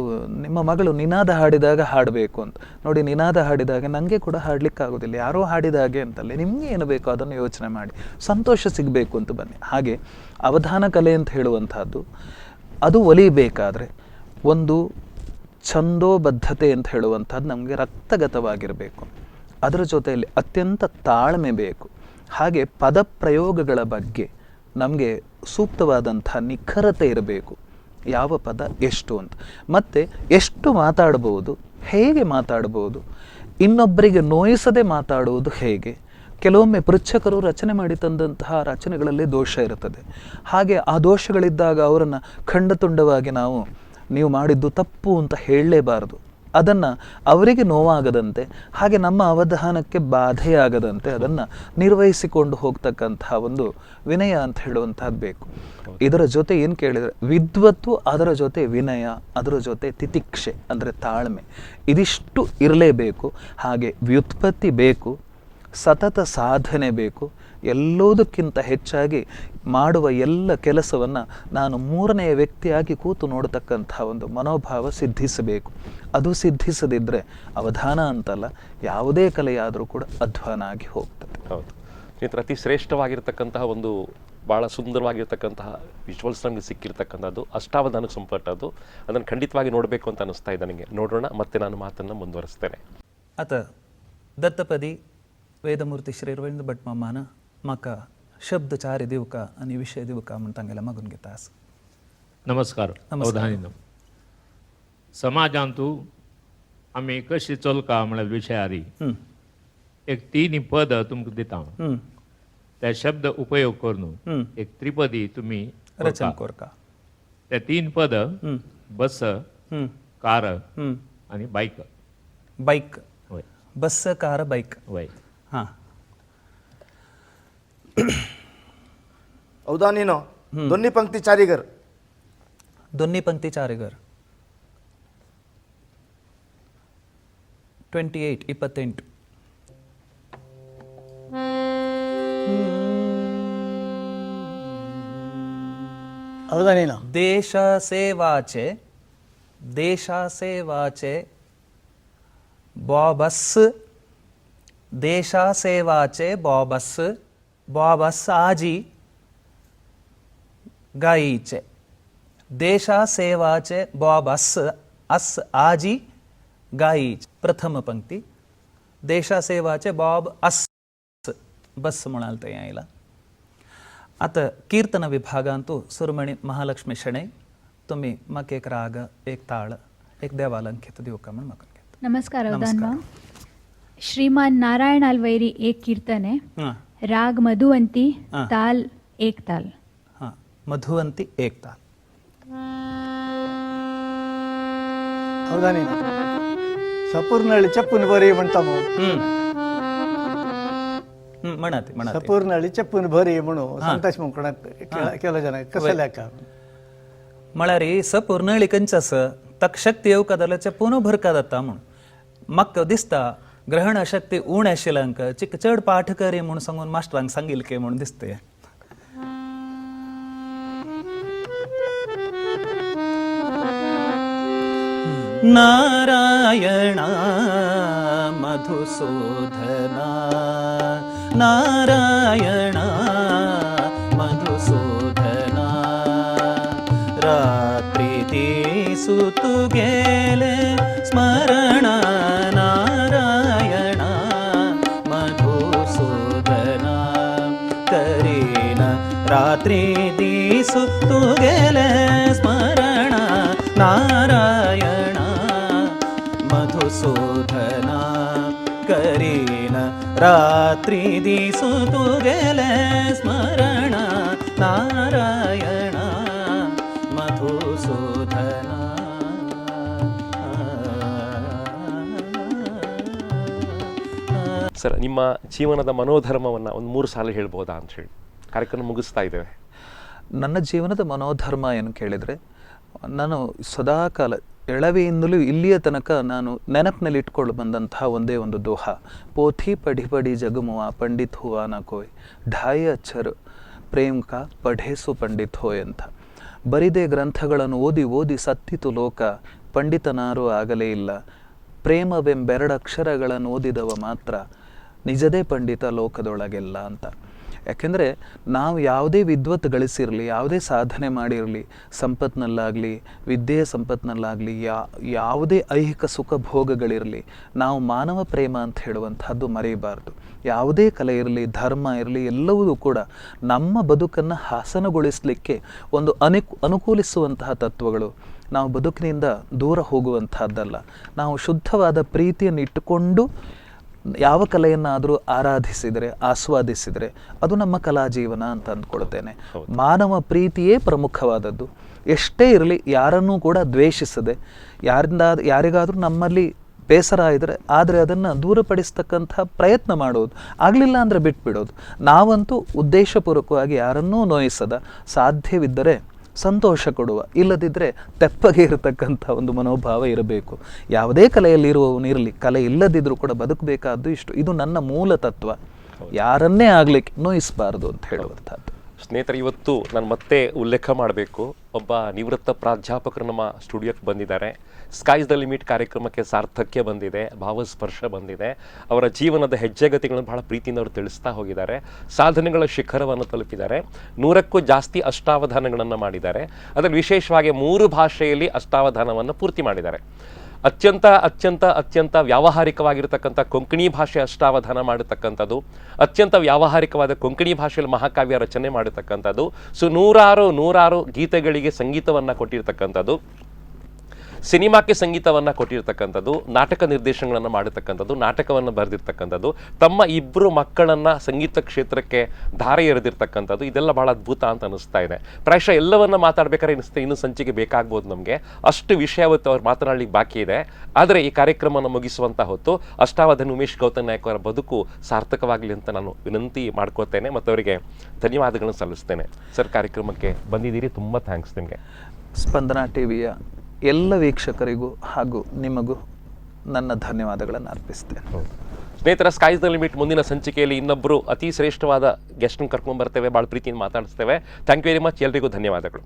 ನಿಮ್ಮ ಮಗಳು ನಿನಾದ ಹಾಡಿದಾಗ ಹಾಡಬೇಕು ಅಂತ. ನೋಡಿ, ನಿನಾದ ಹಾಡಿದಾಗ ನನಗೆ ಕೂಡ ಹಾಡ್ಲಿಕ್ಕೆ ಆಗೋದಿಲ್ಲ, ಯಾರೋ ಹಾಡಿದಾಗೆ ಅಂತಲ್ಲ, ನಿಮಗೆ ಏನು ಬೇಕೋ ಅದನ್ನು ಯೋಚನೆ ಮಾಡಿ ಸಂತೋಷ ಸಿಗಬೇಕು ಅಂತ ಬನ್ನಿ. ಹಾಗೆ ಅವಧಾನ ಕಲೆ ಅಂತ ಹೇಳುವಂಥದ್ದು ಅದು ಒಲಿಬೇಕಾದ್ರೆ ಒಂದು ಛಂದೋಬದ್ಧತೆ ಅಂತ ಹೇಳುವಂಥದ್ದು ನಮಗೆ ರಕ್ತಗತವಾಗಿರಬೇಕು. ಅದರ ಜೊತೆಯಲ್ಲಿ ಅತ್ಯಂತ ತಾಳ್ಮೆ ಬೇಕು. ಹಾಗೆ ಪದಪ್ರಯೋಗಗಳ ಬಗ್ಗೆ ನಮಗೆ ಸೂಕ್ತವಾದಂಥ ನಿಖರತೆ ಇರಬೇಕು. ಯಾವ ಪದ ಎಷ್ಟು ಅಂತ, ಮತ್ತು ಎಷ್ಟು ಮಾತಾಡ್ಬೋದು, ಹೇಗೆ ಮಾತಾಡ್ಬೋದು, ಇನ್ನೊಬ್ಬರಿಗೆ ನೋಯಿಸದೆ ಮಾತಾಡುವುದು ಹೇಗೆ. ಕೆಲವೊಮ್ಮೆ ಪೃಚ್ಛಕರು ರಚನೆ ಮಾಡಿ ತಂದಂತಹ ರಚನೆಗಳಲ್ಲಿ ದೋಷ ಇರುತ್ತದೆ. ಹಾಗೆ ಆ ದೋಷಗಳಿದ್ದಾಗ ಅವರನ್ನು ಖಂಡತುಂಡವಾಗಿ ನೀವು ಮಾಡಿದ್ದು ತಪ್ಪು ಅಂತ ಹೇಳಲೇಬಾರದು. ಅದನ್ನು ಅವರಿಗೆ ನೋವಾಗದಂತೆ, ಹಾಗೆ ನಮ್ಮ ಅವಧಾನಕ್ಕೆ ಬಾಧೆಯಾಗದಂತೆ ಅದನ್ನು ನಿರ್ವಹಿಸಿಕೊಂಡು ಹೋಗ್ತಕ್ಕಂತಹ ಒಂದು ವಿನಯ ಅಂತ ಹೇಳುವಂಥದ್ದು ಬೇಕು. ಇದರ ಜೊತೆ ಏನು ಕೇಳಿದರೆ, ವಿದ್ವತ್ತು, ಅದರ ಜೊತೆ ವಿನಯ, ಅದರ ಜೊತೆ ತಿತಿಕ್ಷೆ ಅಂದರೆ ತಾಳ್ಮೆ, ಇದಿಷ್ಟು ಇರಲೇಬೇಕು. ಹಾಗೆ ವ್ಯುತ್ಪತ್ತಿ ಬೇಕು, ಸತತ ಸಾಧನೆ ಬೇಕು. ಎಲ್ಲದಕ್ಕಿಂತ ಹೆಚ್ಚಾಗಿ ಮಾಡುವ ಎಲ್ಲ ಕೆಲಸವನ್ನು ನಾನು ಮೂರನೆಯ ವ್ಯಕ್ತಿಯಾಗಿ ಕೂತು ನೋಡತಕ್ಕಂತಹ ಒಂದು ಮನೋಭಾವ ಸಿದ್ಧಿಸಬೇಕು. ಅದು ಸಿದ್ಧಿಸದಿದ್ದರೆ ಅವಧಾನ ಅಂತಲ್ಲ, ಯಾವುದೇ ಕಲೆಯಾದರೂ ಕೂಡ ಅಧ್ವಾನ ಆಗಿ ಹೋಗ್ತದೆ. ಹೌದು, ಸ್ನೇಹಿತರೆ, ಅತಿ ಶ್ರೇಷ್ಠವಾಗಿರ್ತಕ್ಕಂತಹ ಒಂದು ಭಾಳ ಸುಂದರವಾಗಿರ್ತಕ್ಕಂತಹ ವಿಜುವಲ್ಸ್ ನಮಗೆ ಸಿಕ್ಕಿರ್ತಕ್ಕಂಥದ್ದು ಅಷ್ಟಾವಧಾನಕ್ಕೆ ಸಂಪಟ್ಟದ್ದು. ಅದನ್ನು ಖಂಡಿತವಾಗಿ ನೋಡಬೇಕು ಅಂತ ಅನಿಸ್ತಾ ಇದೆ ನನಗೆ. ನೋಡೋಣ, ಮತ್ತೆ ನಾನು ಮಾತನ್ನು ಮುಂದುವರಿಸ್ತೇನೆ. ಅತ दत्तपदी वेदमूर्ती श्री रवींद्र भट मामान म्हाका शब्द चार दिवका आनी विषय दिवका म्हण तांगेल्या मागून घेता आसा. नमस्कार. अवधानीनो समाजांतू आमी कशी चलका म्हळ्यार विशयारी एक तीन पद तुमकां दिता. ते शब्द उपयोग करून एक त्रिपदी तुमी रचना करका. ते तीन पद बस, कार आनी बाईक. बाईक, होय. बस, कार, बाईक. होय. हां. अवधानीनो दोन्ही पंक्ती चारीगर. दोन्ही पंक्ती चारेगर. 28 28. अवधानीनो देशासेवाचे बॉबस, देशासेवाचे बॉबस, बॉबस आजी गाईचे. देशासेवाचे बॉबस अस आजी गाईचे. प्रथम पंक्ती देशासेवाचे बॉब अस बस म्हणालता यायला. आता कीर्तन विभागांतू सुरमणी महालक्ष्मी शणै तुम्ही म्हाका एक राग, एक ताळ, एक देवालंकित दिवका म्हण म्हाका. नमस्कार अवधान मॅम. श्रीमान नारायण आलवैरी एक कीर्तन है. राग मधुवंती, ताल एक ताल. हाँ, मधुवंती एक ताल. अवधानीनो सपूर्नळी चप्पून भरी म्हणता मग. म्हणते सपूर्नळी चप्पून भरी म्हणून संताश मुकणात केलं जण कसं लेखा. म्हळ्यार सपूर्णळी कंचस तक शक्ती येवकादल्याच्या पुनो भरकादत्ता म्हूण म्हाका दिसता ग्रहण शक्ती उण आशिल्ल्यांक चिक चड पाठ करी म्हूण सांगून मास्टरांक सांगिल्लें म्हूण दिसते. नारायणा मधुसूदना नारायणा मधुसूदना रात्री दिसू तू गेले स्मरण नारायणा मधुसूदना करीन रात्री दिसू तू गेले स्मरण नारायण मधुसूदना करीन रात्री दिसू तू गेले स्मरण नारायण मधुसूदना. ಸರ್, ನಿಮ್ಮ ಜೀವನದ ಮನೋಧರ್ಮವನ್ನು ಒಂದು 3 ಸಾಲ ಹೇಳ್ಬೋದಾ ಅಂತ ಹೇಳಿ ಕಾರ್ಯಕ್ರಮ ಮುಗಿಸ್ತಾ ಇದ್ದೇವೆ. ನನ್ನ ಜೀವನದ ಮನೋಧರ್ಮ ಏನು ಕೇಳಿದರೆ, ನಾನು ಸದಾಕಾಲ ಎಳವೆಯಿಂದಲೂ ಇಲ್ಲಿಯ ತನಕ ನಾನು ನೆನಪಿನಲ್ಲಿ ಇಟ್ಕೊಂಡು ಬಂದಂತಹ ಒಂದೇ ಒಂದು ದೋಹ, ಪೋಥಿ ಪಡಿ ಪಡಿ ಜಗಮುವ ಪಂಡಿತ್ ಹುವಾ ನ ಕೋಯ್ ಢಾಯಿ ಅಕ್ಷರ ಪ್ರೇಮ್ ಕಾ ಪಢೇಸು ಪಂಡಿತ್ ಹೋಯ್ ಅಂತ. ಬರಿದೇ ಗ್ರಂಥಗಳನ್ನು ಓದಿ ಓದಿ ಸತ್ತಿತು ಲೋಕ, ಪಂಡಿತನಾರೂ ಆಗಲೇ ಇಲ್ಲ. ಪ್ರೇಮವೆಂಬೆರಡಕ್ಷರಗಳನ್ನು ಓದಿದವ ಮಾತ್ರ, ನಿಜದೇ ಪಂಡಿತ ಲೋಕದೊಳಗೆಲ್ಲ ಅಂತ. ಯಾಕೆಂದರೆ ನಾವು ಯಾವುದೇ ವಿದ್ವತ್ ಗಳಿಸಿರಲಿ, ಯಾವುದೇ ಸಾಧನೆ ಮಾಡಿರಲಿ, ಸಂಪತ್ನಲ್ಲಾಗಲಿ ವಿದ್ಯೆಯ ಸಂಪತ್ನಲ್ಲಾಗಲಿ, ಯಾವುದೇ ಐಹಿಕ ಸುಖ ಭೋಗಗಳಿರಲಿ, ನಾವು ಮಾನವ ಪ್ರೇಮ ಅಂತ ಹೇಳುವಂಥದ್ದು ಮರೆಯಬಾರ್ದು. ಯಾವುದೇ ಕಲೆ ಇರಲಿ, ಧರ್ಮ ಇರಲಿ, ಎಲ್ಲವೂ ಕೂಡ ನಮ್ಮ ಬದುಕನ್ನು ಹಾಸನಗೊಳಿಸಲಿಕ್ಕೆ ಒಂದು ಅನುಕೂಲಿಸುವಂತಹ ತತ್ವಗಳು. ನಾವು ಬದುಕಿನಿಂದ ದೂರ ಹೋಗುವಂತಹದ್ದಲ್ಲ. ನಾವು ಶುದ್ಧವಾದ ಪ್ರೀತಿಯನ್ನು ಇಟ್ಟುಕೊಂಡು ಯಾವ ಕಲೆಯನ್ನಾದರೂ ಆರಾಧಿಸಿದರೆ, ಆಸ್ವಾದಿಸಿದರೆ ಅದು ನಮ್ಮ ಕಲಾ ಜೀವನ ಅಂತ ಅಂದ್ಕೊಳ್ತೇನೆ. ಮಾನವ ಪ್ರೀತಿಯೇ ಪ್ರಮುಖವಾದದ್ದು. ಎಷ್ಟೇ ಇರಲಿ, ಯಾರನ್ನೂ ಕೂಡ ದ್ವೇಷಿಸದೆ, ಯಾರಿಗಾದರೂ ನಮ್ಮಲ್ಲಿ ಬೇಸರ ಆದರೆ ಅದನ್ನು ದೂರಪಡಿಸ್ತಕ್ಕಂಥ ಪ್ರಯತ್ನ ಮಾಡೋದು, ಆಗಲಿಲ್ಲ ಅಂದರೆ ಬಿಟ್ಬಿಡೋದು. ನಾವಂತೂ ಉದ್ದೇಶಪೂರ್ವಕವಾಗಿ ಯಾರನ್ನೂ ನೋಯಿಸದ, ಸಾಧ್ಯವಿದ್ದರೆ ಸಂತೋಷ ಕೊಡುವ, ಇಲ್ಲದಿದ್ದರೆ ತೆಪ್ಪಗೆ ಇರತಕ್ಕಂಥ ಒಂದು ಮನೋಭಾವ ಇರಬೇಕು. ಯಾವುದೇ ಕಲೆಯಲ್ಲಿರುವವನಿರಲಿ, ಕಲೆ ಇಲ್ಲದಿದ್ದರೂ ಕೂಡ ಬದುಕಬೇಕಾದ್ದು ಇಷ್ಟು. ಇದು ನನ್ನ ಮೂಲ ತತ್ವ. ಯಾರನ್ನೇ ಆಗಲಿಕ್ಕೆ ನೋಯಿಸಬಾರ್ದು ಅಂತ ಹೇಳುವಂಥದ್ದು. ಸ್ನೇಹಿತರೆ, ಇವತ್ತು ನಾನು ಮತ್ತೆ ಉಲ್ಲೇಖ ಮಾಡಬೇಕು, ಒಬ್ಬ ನಿವೃತ್ತ ಪ್ರಾಧ್ಯಾಪಕರು ನಮ್ಮ ಸ್ಟುಡಿಯೋಕ್ಕೆ ಬಂದಿದ್ದಾರೆ. ಸ್ಕೈಸ್ ದ ಲಿಮಿಟ್ ಕಾರ್ಯಕ್ರಮಕ್ಕೆ ಸಾರ್ಥಕ್ಯ ಬಂದಿದೆ, ಭಾವಸ್ಪರ್ಶ ಬಂದಿದೆ. ಅವರ ಜೀವನದ ಹೆಜ್ಜೆಗತಿಗಳನ್ನು ಬಹಳ ಪ್ರೀತಿಯಿಂದ ಅವರು ತಿಳಿಸ್ತಾ ಹೋಗಿದ್ದಾರೆ. ಸಾಧನೆಗಳ ಶಿಖರವನ್ನು ತಲುಪಿದ್ದಾರೆ. 100ಕ್ಕೂ ಜಾಸ್ತಿ ಅಷ್ಟಾವಧಾನಗಳನ್ನು ಮಾಡಿದ್ದಾರೆ. ಅದರಲ್ಲಿ ವಿಶೇಷವಾಗಿ 3 ಭಾಷೆಯಲ್ಲಿ ಅಷ್ಟಾವಧಾನವನ್ನು ಪೂರ್ತಿ ಮಾಡಿದ್ದಾರೆ. ಅತ್ಯಂತ ಅತ್ಯಂತ ಅತ್ಯಂತ ವ್ಯಾವಹಾರಿಕವಾಗಿರ್ತಕ್ಕಂಥ ಕೊಂಕಣಿ ಭಾಷೆ ಅಷ್ಟಾವಧಾನ ಮಾಡತಕ್ಕಂಥದ್ದು, ಅತ್ಯಂತ ವ್ಯಾವಹಾರಿಕವಾದ ಕೊಂಕಣಿ ಭಾಷೆಯಲ್ಲಿ ಮಹಾಕಾವ್ಯ ರಚನೆ ಮಾಡತಕ್ಕಂಥದ್ದು, ನೂರಾರು ಗೀತೆಗಳಿಗೆ ಸಂಗೀತವನ್ನು ಕೊಟ್ಟಿರ್ತಕ್ಕಂಥದ್ದು, ಸಿನಿಮಾಕ್ಕೆ ಸಂಗೀತವನ್ನು ಕೊಟ್ಟಿರ್ತಕ್ಕಂಥದ್ದು, ನಾಟಕ ನಿರ್ದೇಶನಗಳನ್ನು ಮಾಡಿರ್ತಕ್ಕಂಥದ್ದು, ನಾಟಕವನ್ನು ಬರೆದಿರ್ತಕ್ಕಂಥದ್ದು, ತಮ್ಮ 2 ಮಕ್ಕಳನ್ನು ಸಂಗೀತ ಕ್ಷೇತ್ರಕ್ಕೆ ಧಾರೆ ಎರೆದಿರ್ತಕ್ಕಂಥದ್ದು, ಇದೆಲ್ಲ ಬಹಳ ಅದ್ಭುತ ಅಂತ ಅನಿಸ್ತಾ ಇದೆ. ಪ್ರಾಯಶಃ ಎಲ್ಲವನ್ನ ಮಾತಾಡ್ಬೇಕಾದ್ರೆ ಇನ್ನೂ ಸಂಚಿಕೆ ಬೇಕಾಗ್ಬೋದು ನಮಗೆ. ಅಷ್ಟು ವಿಷಯ ಅವತ್ತು ಅವ್ರು ಮಾತನಾಡಲಿಕ್ಕೆ ಬಾಕಿ ಇದೆ. ಆದರೆ ಈ ಕಾರ್ಯಕ್ರಮವನ್ನು ಮುಗಿಸುವಂಥ ಹೊತ್ತು ಅಷ್ಟಾವಧಾನಿ ಉಮೇಶ್ ಗೌತಮ್ ನಾಯಕ್ ಅವರ ಬದುಕು ಸಾರ್ಥಕವಾಗಲಿ ಅಂತ ನಾನು ವಿನಂತಿ ಮಾಡ್ಕೋತೇನೆ ಮತ್ತು ಅವರಿಗೆ ಧನ್ಯವಾದಗಳನ್ನು ಸಲ್ಲಿಸ್ತೇನೆ. ಸರ್, ಕಾರ್ಯಕ್ರಮಕ್ಕೆ ಬಂದಿದ್ದೀರಿ, ತುಂಬ ಥ್ಯಾಂಕ್ಸ್ ನಿಮಗೆ. ಸ್ಪಂದನಾ ಟಿವಿಯ ಎಲ್ಲ ವೀಕ್ಷಕರಿಗೂ ಹಾಗೂ ನಿಮಗೂ ನನ್ನ ಧನ್ಯವಾದಗಳನ್ನು ಅರ್ಪಿಸ್ತೇನೆ. ಸ್ನೇಹಿತರ, ಸ್ಕೈಸ್ ದ ಲಿಮಿಟ್ ಮುಂದಿನ ಸಂಚಿಕೆಯಲ್ಲಿ ಇನ್ನೊಬ್ಬರು ಅತಿ ಶ್ರೇಷ್ಠವಾದ ಗೆಸ್ಟ್ನ ಕರ್ಕೊಂಡು ಬರ್ತೇವೆ, ಭಾಳ ಪ್ರೀತಿಯಿಂದ ಮಾತಾಡಿಸ್ತೇವೆ. Thank you very much. ಎಲ್ರಿಗೂ ಧನ್ಯವಾದಗಳು.